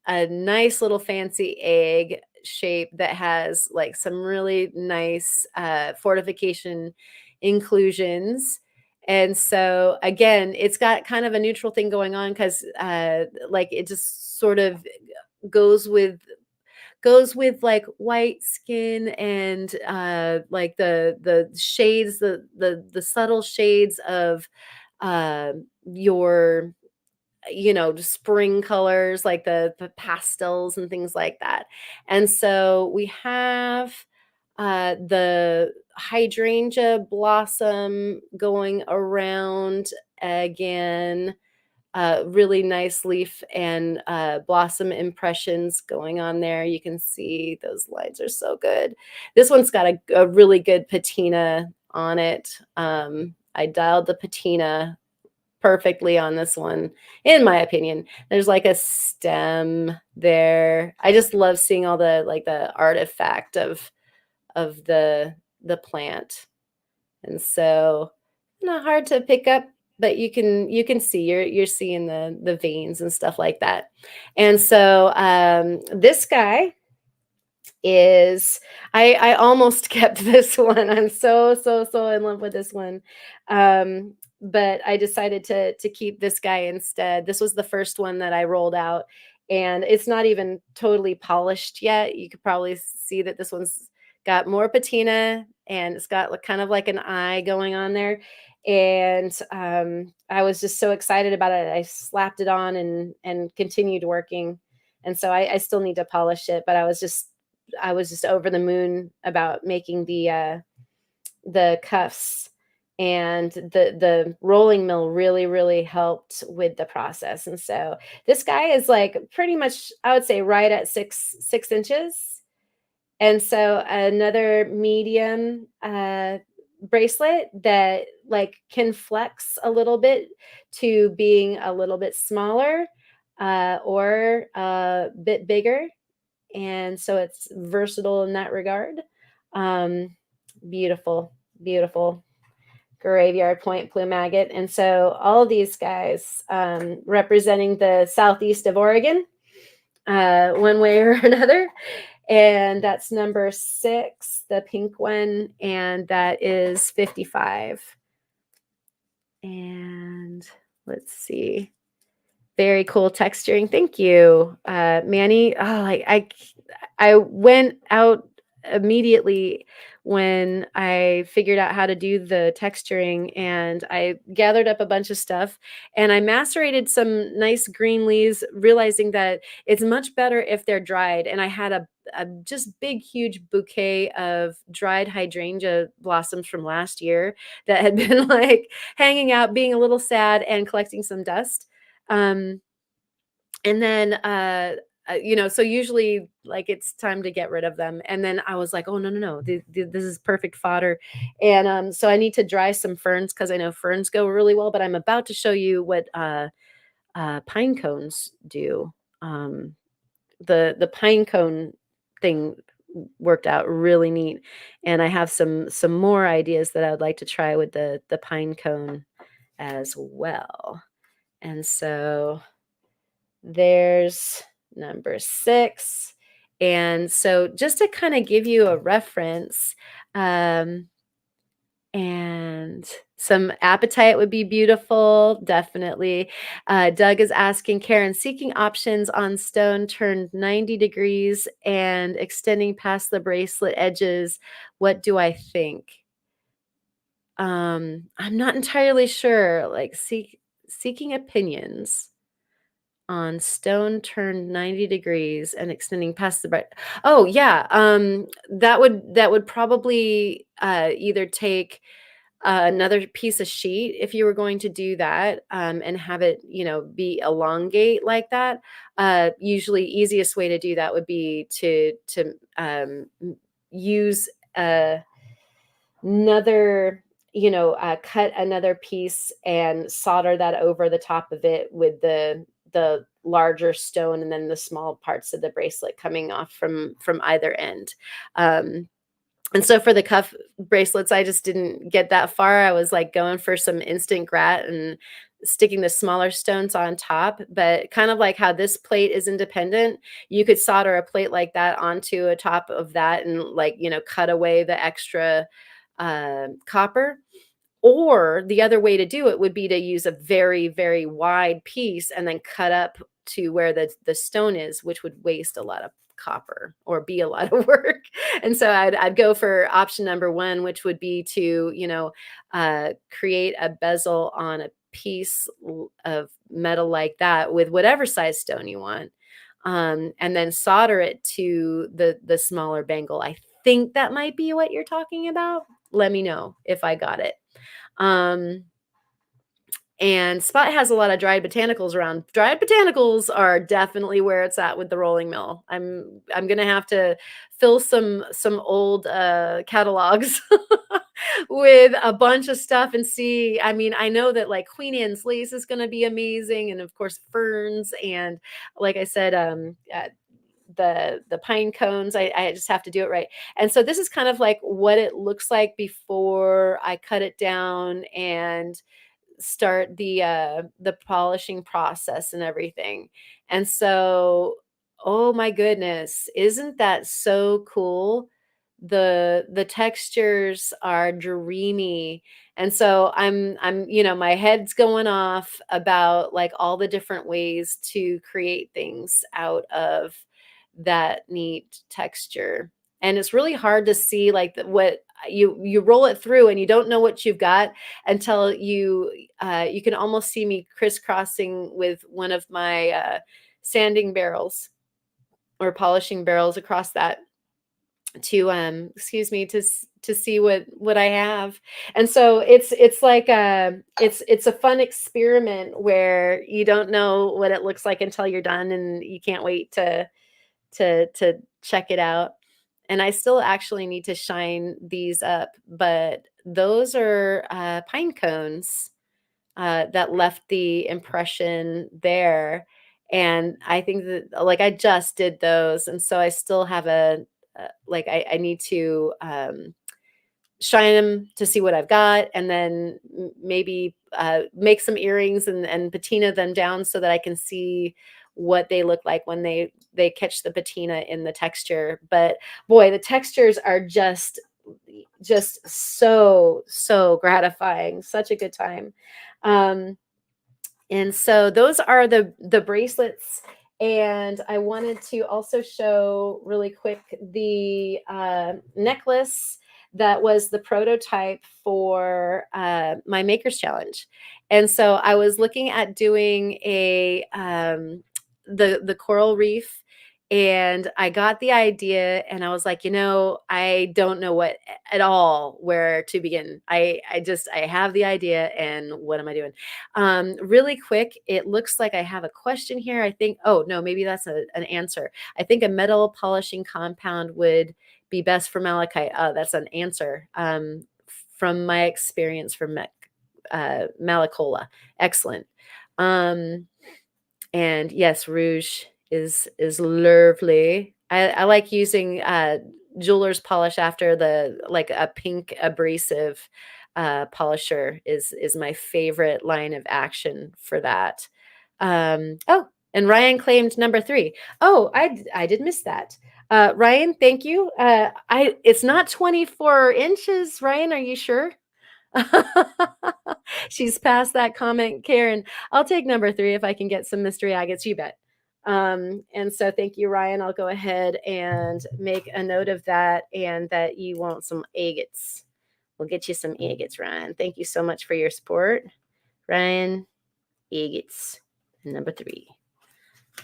a nice little fancy egg shape that has like some really nice fortification inclusions. And so again, it's got kind of a neutral thing going on because like it just sort of goes with like white skin, and like the shades, the subtle shades of your spring colors, like the pastels and things like that. And so we have the hydrangea blossom going around again, really nice leaf and blossom impressions going on there. You can see those lines are so good. This one's got a really good patina on it. I dialed the patina perfectly on this one, in my opinion. There's like a stem there. I just love seeing all the artifact of the plant. And so not hard to pick up, but you can see, you're seeing the veins and stuff like that. And so this guy is, I almost kept this one. I'm so in love with this one. But I decided to keep this guy instead. This was the first one that I rolled out, and it's not even totally polished yet. You could probably see that this one's got more patina, and it's got kind of like an eye going on there. And I was just so excited about it. I slapped it on and continued working. And so I still need to polish it, but I was just over the moon about making the cuffs, and the rolling mill really helped with the process. And so this guy is like pretty much, I would say, right at 6 inches. And so another medium bracelet that like can flex a little bit to being a little bit smaller or a bit bigger. And so it's versatile in that regard. Um, beautiful, beautiful graveyard point plume agate. And so all of these guys representing the southeast of Oregon, one way or another. And that's number 6, the pink one, and that is 55. And let's see. Very cool texturing. Thank you, Manny. Oh, I went out immediately when I figured out how to do the texturing, and I gathered up a bunch of stuff and I macerated some nice green leaves, realizing that it's much better if they're dried. And I had a just big, huge bouquet of dried hydrangea blossoms from last year that had been like hanging out, being a little sad, and collecting some dust. Um, and then, so usually like it's time to get rid of them. And then I was like, oh, no, no, no, this is perfect fodder. And so I need to dry some ferns because I know ferns go really well, but I'm about to show you what pine cones do. Um, the pine cone thing worked out really neat. And I have some more ideas that I would like to try with the pine cone as well. And so there's number 6. And so just to kind of give you a reference, and some appetite would be beautiful, definitely. Doug is asking, Karen, seeking options on stone turned 90 degrees and extending past the bracelet edges. What do I think? I'm not entirely sure. Like seeking opinions on stone turned 90 degrees and extending past the bright. Oh yeah, that would probably either take another piece of sheet if you were going to do that, and have it, be elongate like that. Usually easiest way to do that would be to use another, cut another piece and solder that over the top of it with the larger stone, and then the small parts of the bracelet coming off from either end. And so for the cuff bracelets, I just didn't get that far. I was like going for some instant grat and sticking the smaller stones on top. But kind of like how this plate is independent, you could solder a plate like that onto a top of that and like, cut away the extra copper. Or the other way to do it would be to use a very, very wide piece and then cut up to where the stone is, which would waste a lot of copper or be a lot of work. And so I'd go for option number 1, which would be to, create a bezel on a piece of metal like that with whatever size stone you want. And then solder it to the smaller bangle. I think that might be what you're talking about. Let me know if I got it. And Spot has a lot of dried botanicals around. Dried botanicals are definitely where it's at with the rolling mill. I'm gonna have to fill some old catalogs with a bunch of stuff and see. I mean, I know that like Queen Anne's lace is gonna be amazing, and of course ferns, and like I said, the pine cones. I just have to do it right. And so this is kind of like what it looks like before I cut it down and start the polishing process and everything. And so, oh my goodness, isn't that so cool? The textures are dreamy. And so I'm my head's going off about like all the different ways to create things out of that neat texture. And it's really hard to see like what you roll it through and you don't know what you've got until you can almost see me crisscrossing with one of my sanding barrels or polishing barrels across that to to see what I have. And so it's like it's a fun experiment where you don't know what it looks like until you're done, and you can't wait to check it out. And I still actually need to shine these up, but those are pine cones that left the impression there. And I think that like I just did those, and so I still have like I need to shine them to see what I've got, and then maybe make some earrings and patina them down so that I can see what they look like when they catch the patina in the texture. But boy, the textures are just so gratifying. Such a good time. Um, and so those are the bracelets. And I wanted to also show really quick the necklace that was the prototype for my Makers Challenge. And so I was looking at doing a the coral reef, and I got the idea, and I was like, I don't know what at all where to begin. I have the idea, and what am I doing? Really quick, it looks like I have a question here. I think, oh no, maybe that's an answer. I think a metal polishing compound would be best for malachite. Oh, that's an answer. From my experience from Malacola. Excellent. And yes, rouge is lovely. I like using jeweler's polish after like a pink abrasive polisher is my favorite line of action for that. Oh, and Ryan claimed number 3. Oh, I did miss that. Ryan, thank you. It's not 24 inches. Ryan, are you sure? She's past that comment, Karen. I'll take number 3 if I can get some mystery agates. You bet. And so thank you, Ryan. I'll go ahead and make a note of that, and that you want some agates. We'll get you some agates, Ryan. Thank you so much for your support. Ryan, agates, number 3.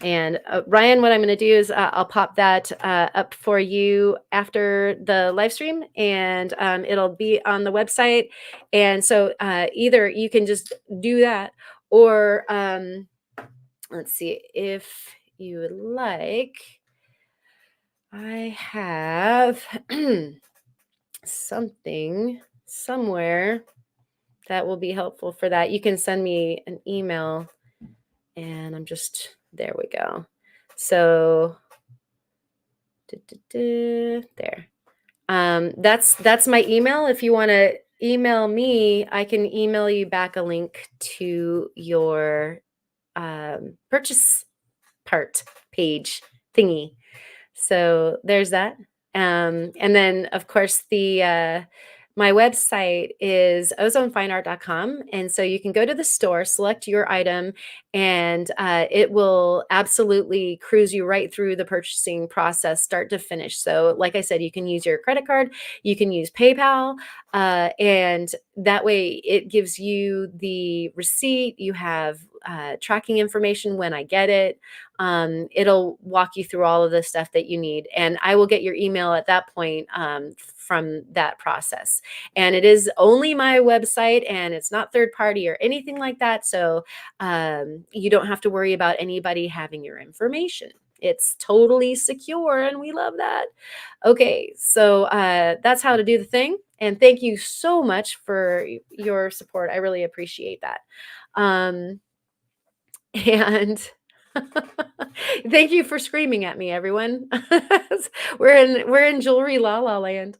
And Ryan, what I'm going to do is I'll pop that up for you after the live stream, and it'll be on the website. And so either you can just do that, or let's see, if you would like, I have something somewhere that will be helpful for that. You can send me an email, and there we go. So there. That's my email. If you want to email me, I can email you back a link to your purchase part page thingy. So there's that. And then of course my website is ozonefineart.com. And so you can go to the store, select your item, and it will absolutely cruise you right through the purchasing process, start to finish. So like I said, you can use your credit card, you can use PayPal, and that way it gives you the receipt. You have tracking information when I get it. It'll walk you through all of the stuff that you need. And I will get your email at that point from that process. And it is only my website, and it's not third party or anything like that. So you don't have to worry about anybody having your information. It's totally secure, and we love that. Okay, so that's how to do the thing. And thank you so much for your support. I really appreciate that. And thank you for screaming at me, everyone. we're in jewelry la la land.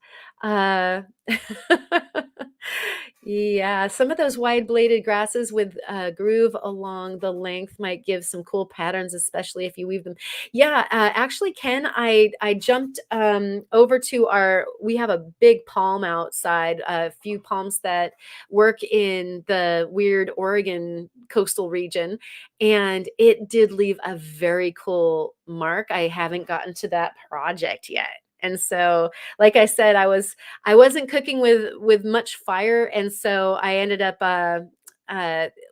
Yeah, some of those wide bladed grasses with groove along the length might give some cool patterns, especially if you weave them. Yeah, actually, Ken, I jumped over to we have a big palm outside, a few palms that work in the weird Oregon coastal region, and it did leave a very cool mark. I haven't gotten to that project yet. And so, like I said, I wasn't cooking with much fire, and so I ended up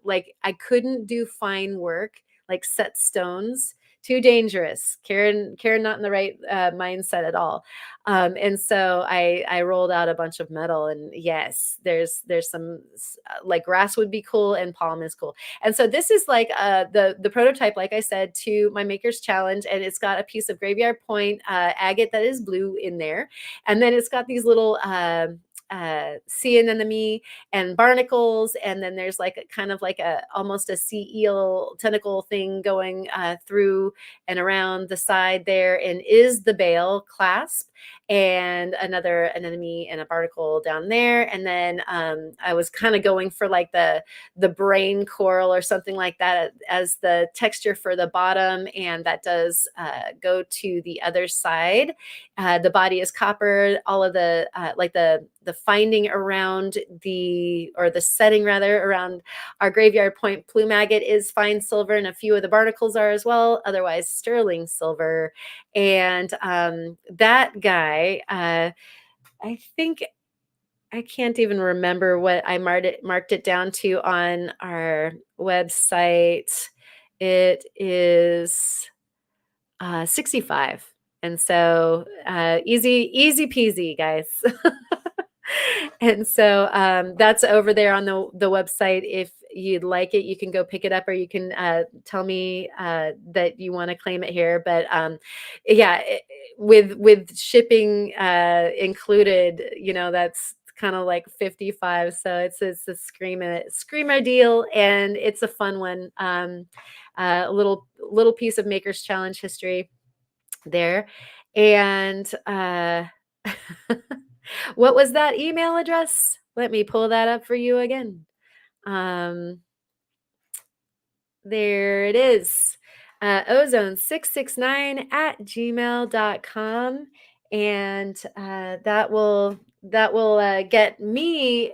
like I couldn't do fine work, like set stones. Too dangerous. Karen not in the right mindset at all. And so I rolled out a bunch of metal, and yes, there's some like grass would be cool, and palm is cool. And so this is like the prototype, like I said, to my Makers Challenge, and it's got a piece of graveyard point agate that is blue in there, and then it's got these little sea anemone and barnacles, and then there's like a kind of like a almost a sea eel tentacle thing going through and around the side there, and is the bale clasp, and another anemone and a barnacle down there. And then I was kind of going for like the brain coral or something like that as the texture for the bottom, and that does go to the other side. The body is copper. All of the like the finding around the, or the setting rather, around our graveyard point plume agate is fine silver, and a few of the barnacles are as well, otherwise sterling silver. And that guy, I think, I can't even remember what I marked it down to on our website. It is 65. And so easy peasy, guys. And so that's over there on the website. If you'd like it, you can go pick it up, or you can tell me that you want to claim it here. But yeah, with shipping included, that's kind of like 55. So it's a screamer deal, and it's a fun one. A little piece of Makers Challenge history there. And what was that email address? Let me pull that up for you again. There it is. Ozone669 at gmail.com. And that will get me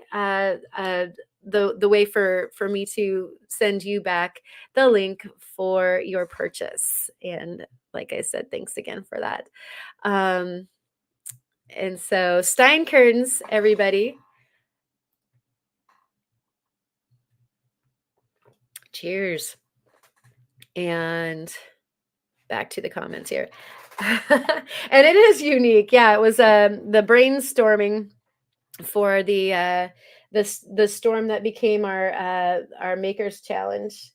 the way for me to send you back the link for your purchase. And like I said, thanks again for that. And so Steinkerns, everybody. Cheers. And back to the comments here. And it is unique. Yeah, it was the brainstorming for the storm that became our Makers Challenge.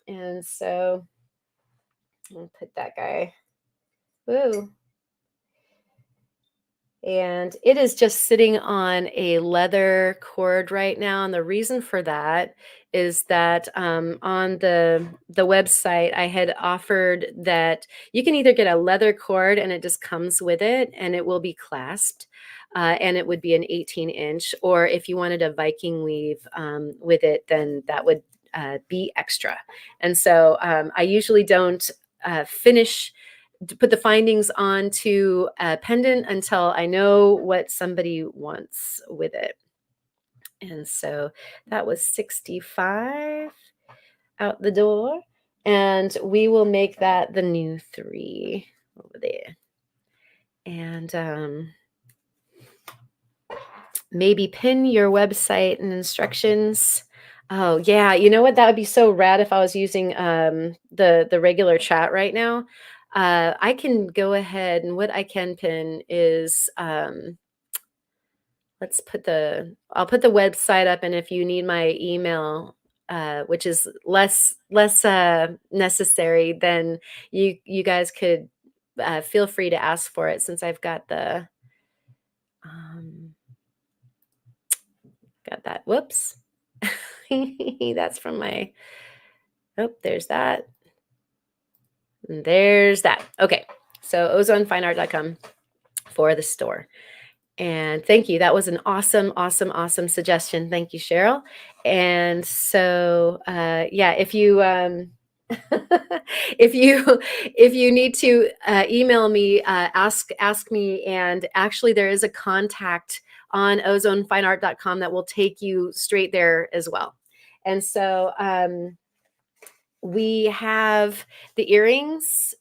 And so I'll put that guy. Woo. And it is just sitting on a leather cord right now. And the reason for that is that on the website, I had offered that you can either get a leather cord and it just comes with it and it will be clasped. And it would be an 18-inch. Or if you wanted a Viking weave with it, then that would be extra. And so I usually don't finish to put the findings onto a pendant until I know what somebody wants with it. And so that was 65 out the door. And we will make that the new 3 over there. And maybe pin your website and instructions. Oh yeah, you know what? That would be so rad if I was using the regular chat right now. I can go ahead, and what I can pin is I'll put the website up, and if you need my email, which is less necessary, then you guys could feel free to ask for it, since I've got the got that. Whoops. That's from my, oh, there's that. And there's that. Okay. So ozonefineart.com for the store. And thank you. That was an awesome suggestion. Thank you, Cheryl. And so, yeah, if you, if you need to email me, ask me. And actually there is a contact on ozonefineart.com that will take you straight there as well. And so, we have the earrings.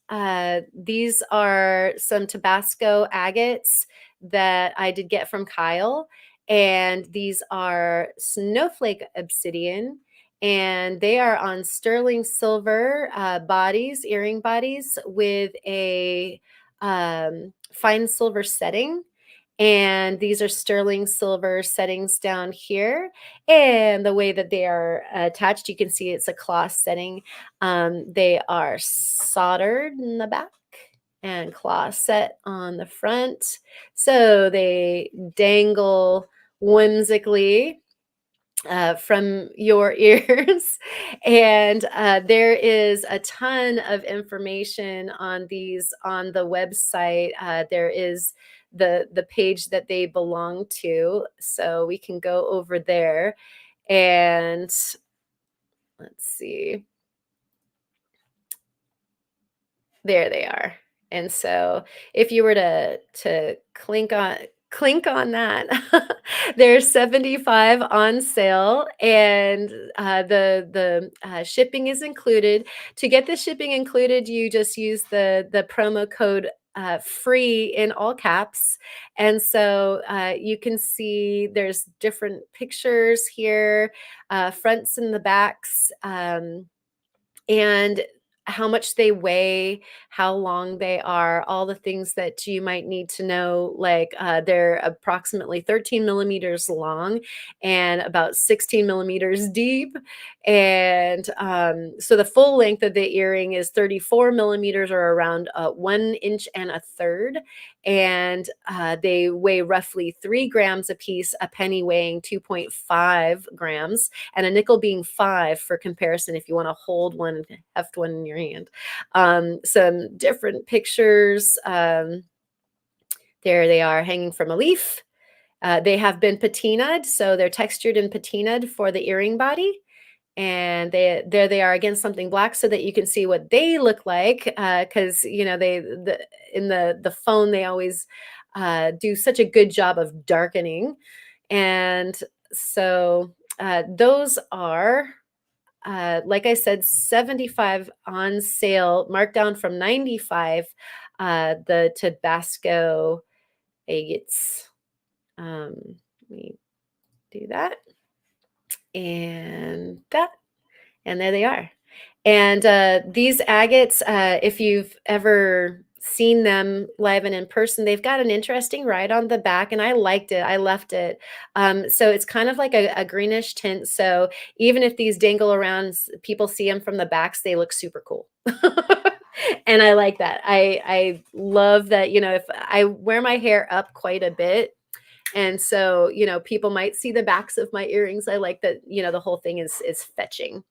These are some Tabasco agates that I did get from Kyle. And these are snowflake obsidian. And they are on sterling silver bodies, earring bodies, with a fine silver setting. And these are sterling silver settings down here. And the way that they are attached, you can see it's a cloth setting. They are soldered in the back and cloth set on the front. So they dangle whimsically from your ears. And there is a ton of information on these on the website. There is the page that they belong to, so we can go over there and let's see. There they are. And so if you were to clink on that, there's 75 on sale, and the shipping is included. To get the shipping included, you just use the promo code free in all caps. And so you can see there's different pictures here, fronts and the backs. And how much they weigh, how long they are, all the things that you might need to know. Like they're approximately 13 millimeters long and about 16 millimeters deep. And so the full length of the earring is 34 millimeters, or around 1 inch and a third. And they weigh roughly 3 grams a piece, a penny weighing 2.5 grams, and a nickel being 5 for comparison if you want to hold one and heft one in your hand. Some different pictures. There they are hanging from a leaf. They have been patinaed, so they're textured and patinaed for the earring body. And there they are against something black so that you can see what they look like. Because in the phone they always do such a good job of darkening. And so those are, like I said, 75 on sale, marked down from 95. The Tabasco agates. Let me do that and that. And there they are. And these agates, if you've ever seen them live and in person, they've got an interesting ride on the back, and I liked it. I left it. So it's kind of like a greenish tint. So even if these dangle around, people see them from the backs, they look super cool. And I like that. I love that, if I wear my hair up quite a bit, and so, people might see the backs of my earrings. I like that, the whole thing is fetching.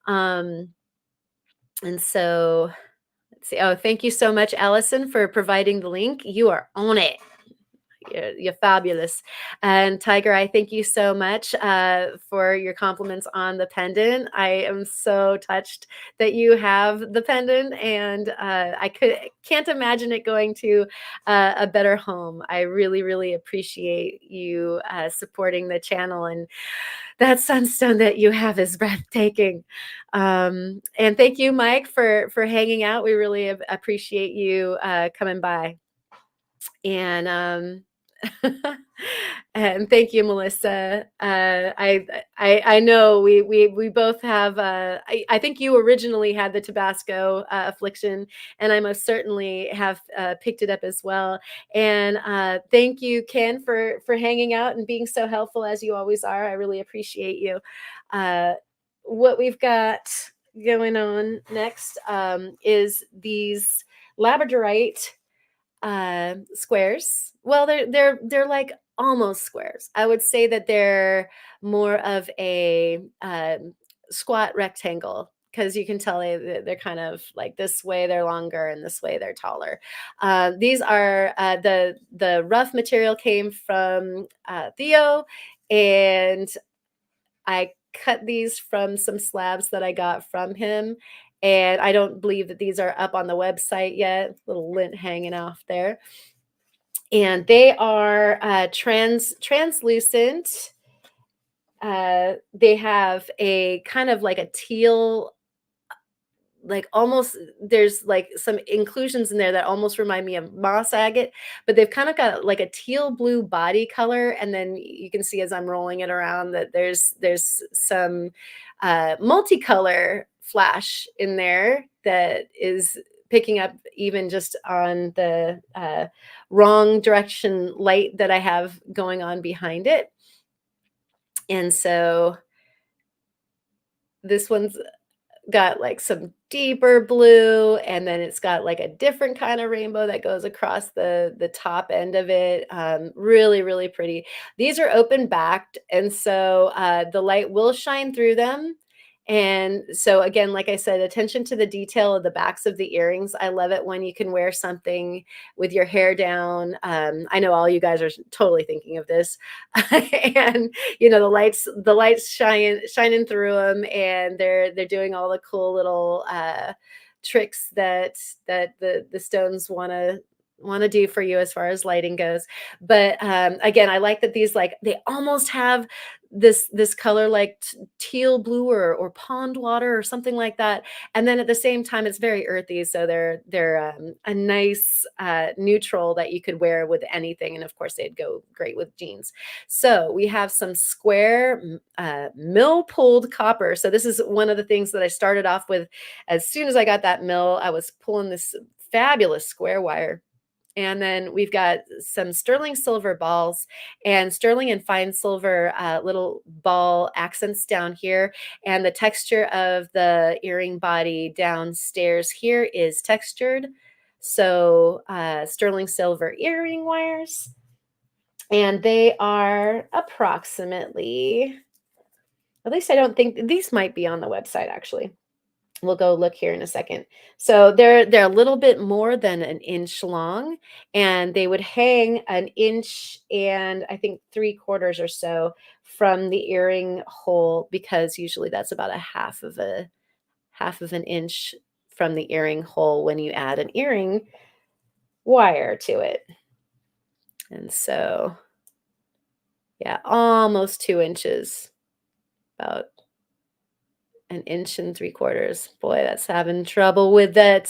Um, and so let's see. Oh, thank you so much, Allison, for providing the link. You are on it. You're fabulous. And Tiger, I thank you so much for your compliments on the pendant. I am so touched that you have the pendant, and I can't imagine it going to a better home. I really, really appreciate you supporting the channel, and that sunstone that you have is breathtaking. And thank you, Mike, for hanging out. We really appreciate you coming by. And and thank you, Melissa. I know we both have. I think you originally had the Tabasco affliction, and I most certainly have picked it up as well. And thank you, Ken, for hanging out and being so helpful as you always are. I really appreciate you. What we've got going on next is these labradorite squares. Well, they're like almost squares. I would say that they're more of a squat rectangle, because you can tell they're kind of like this way they're longer and this way they're taller. These are the rough material came from Theo, and I cut these from some slabs that I got from him. And I don't believe that these are up on the website yet. Little lint hanging off there. And they are translucent. They have a kind of like a teal, like almost, there's like some inclusions in there that almost remind me of moss agate, but they've kind of got like a teal blue body color. And then you can see as I'm rolling it around that there's some multicolor flash in there that is picking up even just on the wrong direction light that I have going on behind it. And so this one's got like some deeper blue, and then it's got like a different kind of rainbow that goes across the top end of it. Really, really pretty. These are open backed, and so the light will shine through them. And so again, like I said, attention to the detail of the backs of the earrings. I love it when you can wear something with your hair down. I know all you guys are totally thinking of this, and the lights shining through them, and they're doing all the cool little tricks that the stones want to do for you as far as lighting goes. But again, I like that these, like, they almost have this color like teal blue or pond water or something like that, and then at the same time it's very earthy, so they're a nice neutral that you could wear with anything, and of course they'd go great with jeans. So we have some square mill pulled copper. So this is one of the things that I started off with. As soon as I got that mill, I was pulling this fabulous square wire. And then we've got some sterling silver balls and sterling and fine silver little ball accents down here. And the texture of the earring body downstairs here is textured. So sterling silver earring wires. And they are approximately, at least I don't think these might be on the website actually. We'll go look here in a second. So they're a little bit more than an inch long, and they would hang an inch and I think 3/4 or so from the earring hole, because usually that's about a half of an inch from the earring hole when you add an earring wire to it. And so, yeah, almost 2 inches, about an inch and 3/4. Boy, that's having trouble with that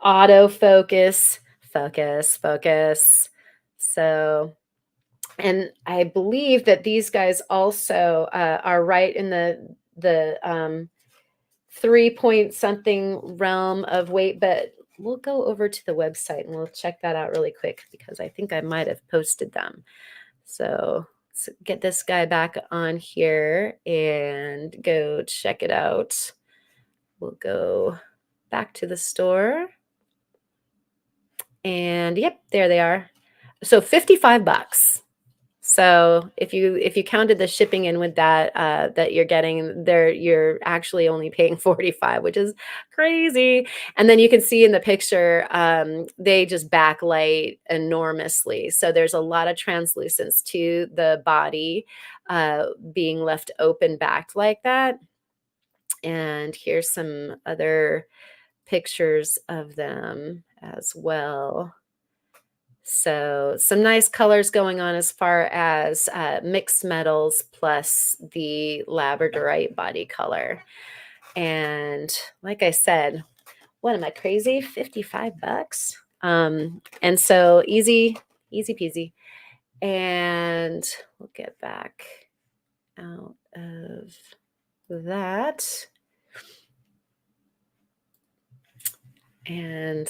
autofocus. Focus. So, and I believe that these guys also are right in the 3 point something realm of weight, but we'll go over to the website and we'll check that out really quick, because I think I might have posted them. So let's get this guy back on here and go check it out. We'll go back to the store. And yep, there they are. So $55. So if you counted the shipping in with that that you're getting there, you're actually only paying 45, which is crazy. And then you can see in the picture, they just backlight enormously. So there's a lot of translucence to the body being left open backed like that. And here's some other pictures of them as well. So some nice colors going on as far as mixed metals plus the labradorite body color. And like I said, what am I crazy? $55. And so easy peasy. And we'll get back out of that. And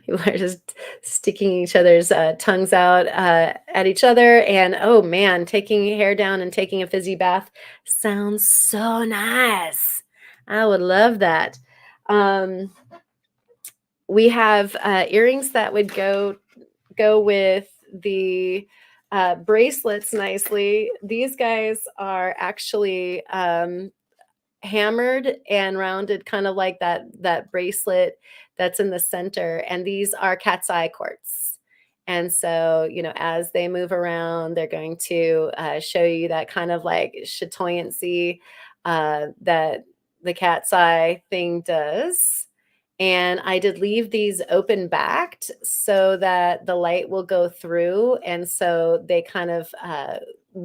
people are just sticking each other's tongues out at each other. And oh man, taking hair down and taking a fizzy bath sounds so nice. I would love that. We have earrings that would go with the bracelets nicely. These guys are actually hammered and rounded, kind of like that bracelet that's in the center, and these are cat's eye quartz. And so, as they move around, they're going to show you that kind of like chatoyancy that the cat's eye thing does. And I did leave these open backed so that the light will go through, and so they kind of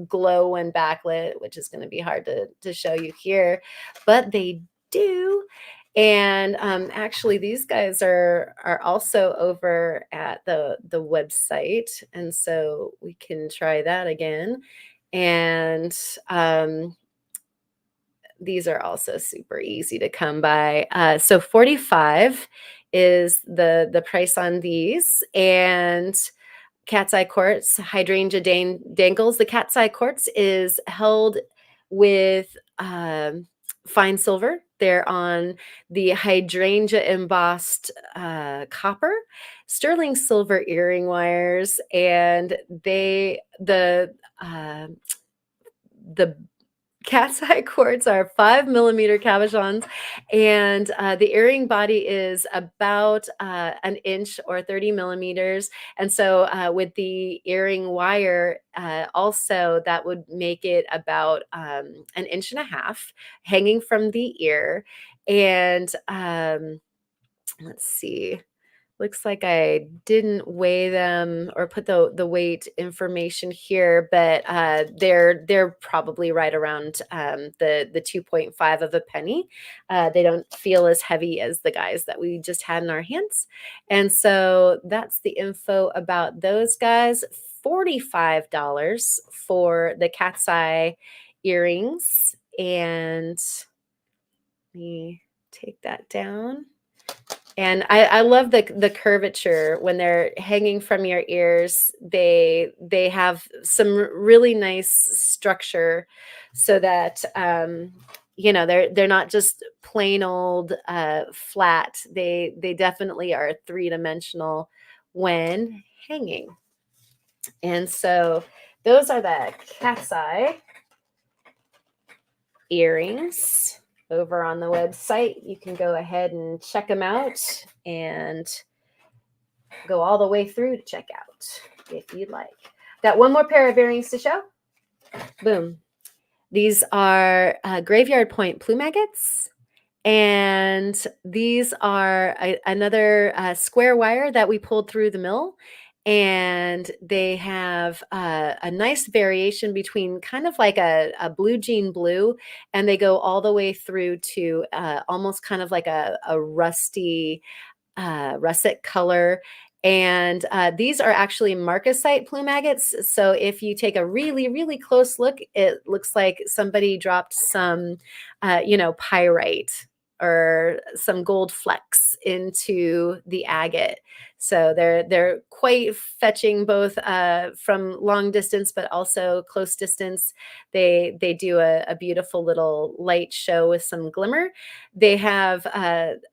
glow when backlit, which is going to be hard to show you here, but they do. And actually, these guys are also over at the website, and so we can try that again. And these are also super easy to come by. So 45 is the price on these. And cat's eye quartz, hydrangea dangles. The cat's eye quartz is held with fine silver. They're on the hydrangea embossed copper, sterling silver earring wires, and uh, the cat's eye cords are 5 millimeter cabochons, and the earring body is about an inch or 30 millimeters. And so, with the earring wire, also that would make it about an inch and a half hanging from the ear. And let's see. Looks like I didn't weigh them or put the weight information here, but they're probably right around the 2.5 of a penny. They don't feel as heavy as the guys that we just had in our hands. And so that's the info about those guys. $45 for the cat's eye earrings. And let me take that down. And I love the curvature when they're hanging from your ears. They have some really nice structure, so that they're not just plain old flat. They definitely are three-dimensional when hanging. And so those are the cat's eye earrings over on the website. You can go ahead and check them out and go all the way through to check out if you'd like. Got one more pair of earrings to show. Boom. These are graveyard point plume agates. And these are another square wire that we pulled through the mill. And they have a nice variation between kind of like a blue jean blue, and they go all the way through to almost kind of like a rusty russet color. And these are actually marcasite plume agates. So if you take a really, really close look, it looks like somebody dropped some, pyrite or some gold flecks into the agate. So they're quite fetching, both from long distance but also close distance. They do a beautiful little light show with some glimmer. They have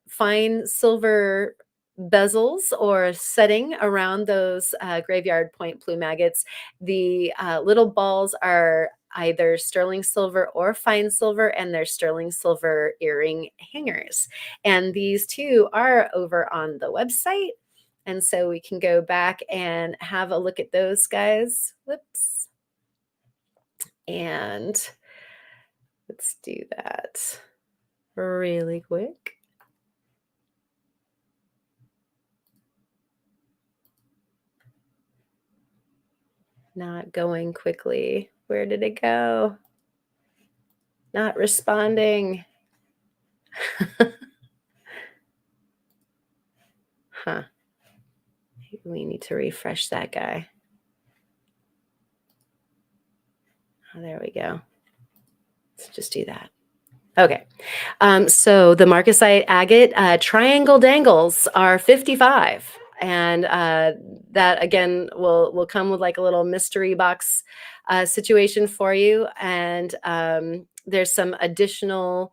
fine silver bezels or setting around those graveyard point plume agates. The little balls are either sterling silver or fine silver, and they're sterling silver earring hangers. And these two are over on the website. And so we can go back and have a look at those guys. Whoops. And let's do that really quick. Not going quickly. Where did it go? Not responding. Huh. Maybe we need to refresh that guy. Oh, there we go. Let's just do that. Okay. So the marcasite agate triangle dangles are 55. And that again will come with like a little mystery box situation for you. And there's some additional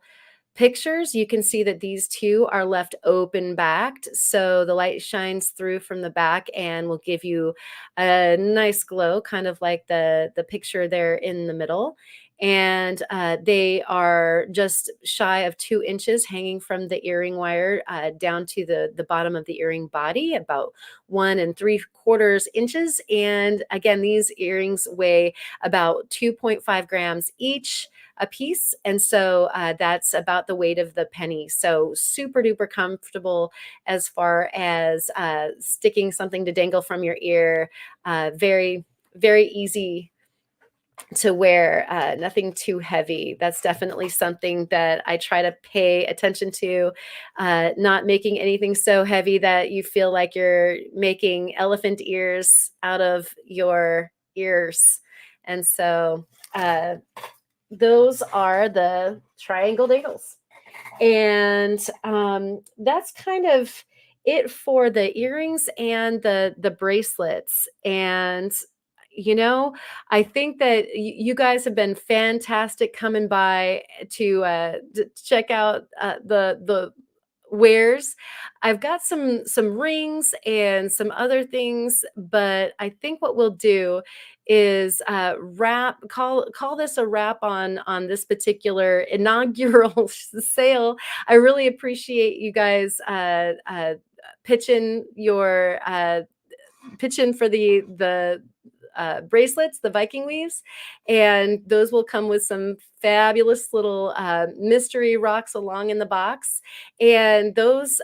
pictures. You can see that these two are left open backed, so the light shines through from the back and will give you a nice glow, kind of like the picture there in the middle. And they are just shy of 2 inches hanging from the earring wire down to the bottom of the earring body, about 1 3/4 inches. And again, these earrings weigh about 2.5 grams each a piece. And so that's about the weight of the penny. So super duper comfortable as far as sticking something to dangle from your ear. Very, very easy to wear, nothing too heavy. That's definitely something that I try to pay attention to, not making anything so heavy that you feel like you're making elephant ears out of your ears. And so those are the triangle dangles. And that's kind of it for the earrings and the bracelets. And you know, I think that you guys have been fantastic coming by to check out the wares. I've got some rings and some other things, but I think what we'll do is wrap call this a wrap on this particular inaugural sale. I really appreciate you guys pitching your pitch in for the bracelets, the Viking weaves, and those will come with some fabulous little mystery rocks along in the box. And those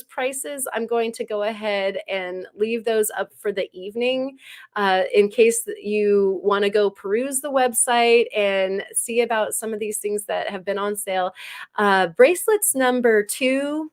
prices, I'm going to go ahead and leave those up for the evening, in case that you want to go peruse the website and see about some of these things that have been on sale. Bracelets number 2,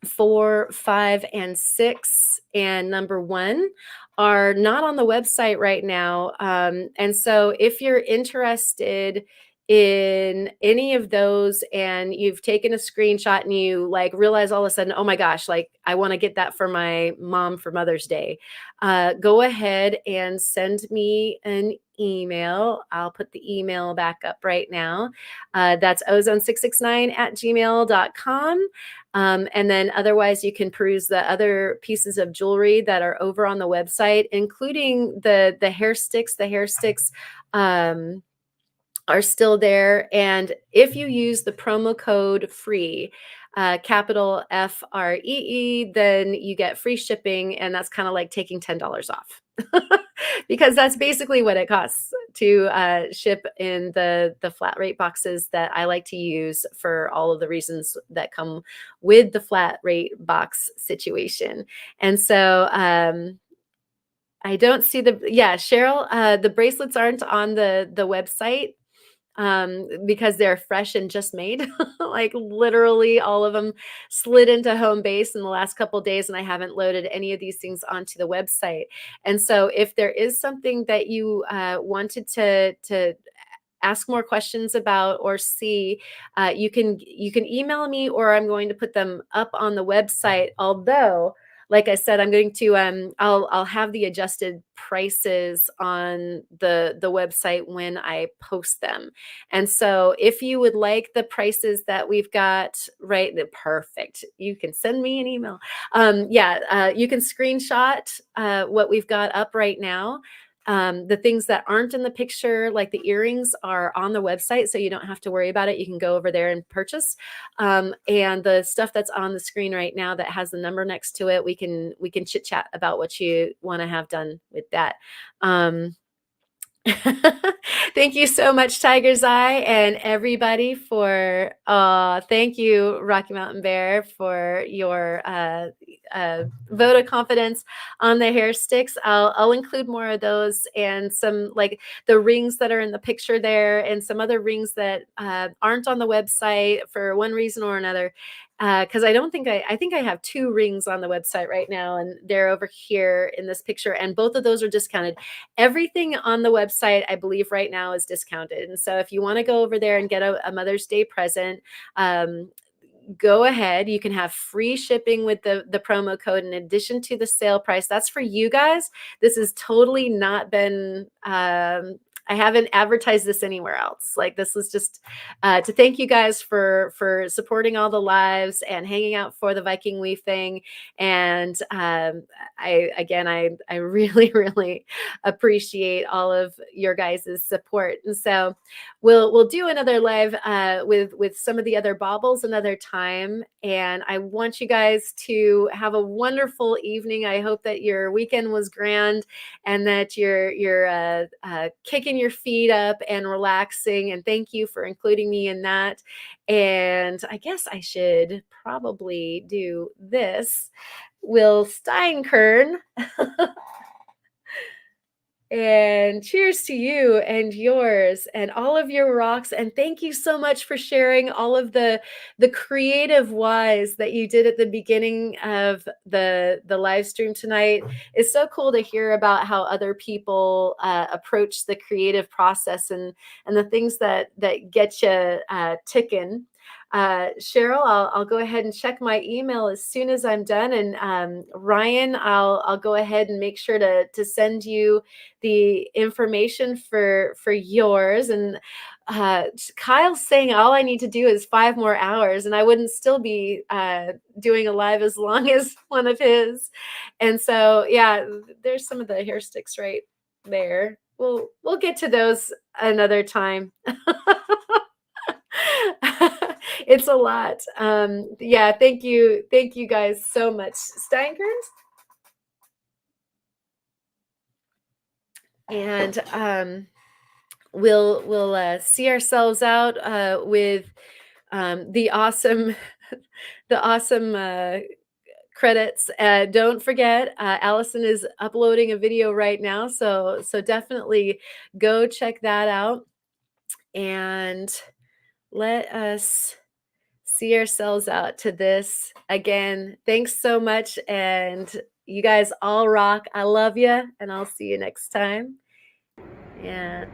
4, 5, and 6, and number 1 are not on the website right now. And so if you're interested in any of those and you've taken a screenshot and you like realize all of a sudden, oh my gosh, like I want to get that for my mom for Mother's Day, go ahead and send me an email. I'll put the email back up right now. That's ozone669@gmail.com. And then otherwise, you can peruse the other pieces of jewelry that are over on the website, including the hair sticks. The hair sticks are still there. And if you use the promo code FREE, capital FREE, then you get free shipping. And that's kind of like taking $10 off. Because that's basically what it costs to ship in the flat rate boxes that I like to use for all of the reasons that come with the flat rate box situation. And so I don't see yeah, Cheryl, the bracelets aren't on the website because they're fresh and just made. Like literally all of them slid into home base in the last couple of days, and I haven't loaded any of these things onto the website. And so if there is something that you wanted to ask more questions about or see, you can email me, or I'm going to put them up on the website. Although, like I said, I'm going to I'll have the adjusted prices on the website when I post them. And so if you would like the prices that we've got, right, perfect. You can send me an email. Yeah, you can screenshot what we've got up right now. The things that aren't in the picture, like the earrings, are on the website, so you don't have to worry about it. You can go over there and purchase. And the stuff that's on the screen right now that has the number next to it, we can chit chat about what you want to have done with that. Thank you so much, Tiger's Eye, and everybody for thank you, Rocky Mountain Bear, for your vote of confidence on the hair sticks. I'll include more of those and some like the rings that are in the picture there, and some other rings that aren't on the website for one reason or another. Because I think I have 2 rings on the website right now, and they're over here in this picture, and both of those are discounted. Everything on the website, I believe, right now is discounted. And so if you want to go over there and get a Mother's Day present, go ahead. You can have free shipping with the promo code in addition to the sale price. That's for you guys. This has totally not been I haven't advertised this anywhere else. Like, this was just to thank you guys for supporting all the lives and hanging out for the Viking Weave thing. And I really really appreciate all of your guys' support. And so we'll do another live with some of the other baubles another time. And I want you guys to have a wonderful evening. I hope that your weekend was grand and that you're kicking your feet up and relaxing. And thank you for including me in that. And I guess I should probably do this. Will Steinkern. And cheers to you and yours and all of your rocks. And thank you so much for sharing all of the creative whys that you did at the beginning of the live stream tonight. It's so cool to hear about how other people approach the creative process and the things that get you ticking. Cheryl, I'll go ahead and check my email as soon as I'm done. And Ryan, I'll go ahead and make sure to send you the information for yours. And Kyle's saying all I need to do is 5 more hours, and I wouldn't still be doing a live as long as one of his. And so, yeah, there's some of the hair sticks right there. We'll get to those another time. It's a lot. Yeah, thank you guys so much. Steinkerns? And we'll see ourselves out with the awesome the awesome credits. Don't forget, Allison is uploading a video right now, so definitely go check that out, and let us see ourselves out to this. Again, thanks so much, and you guys all rock. I love you, and I'll see you next time. Yeah.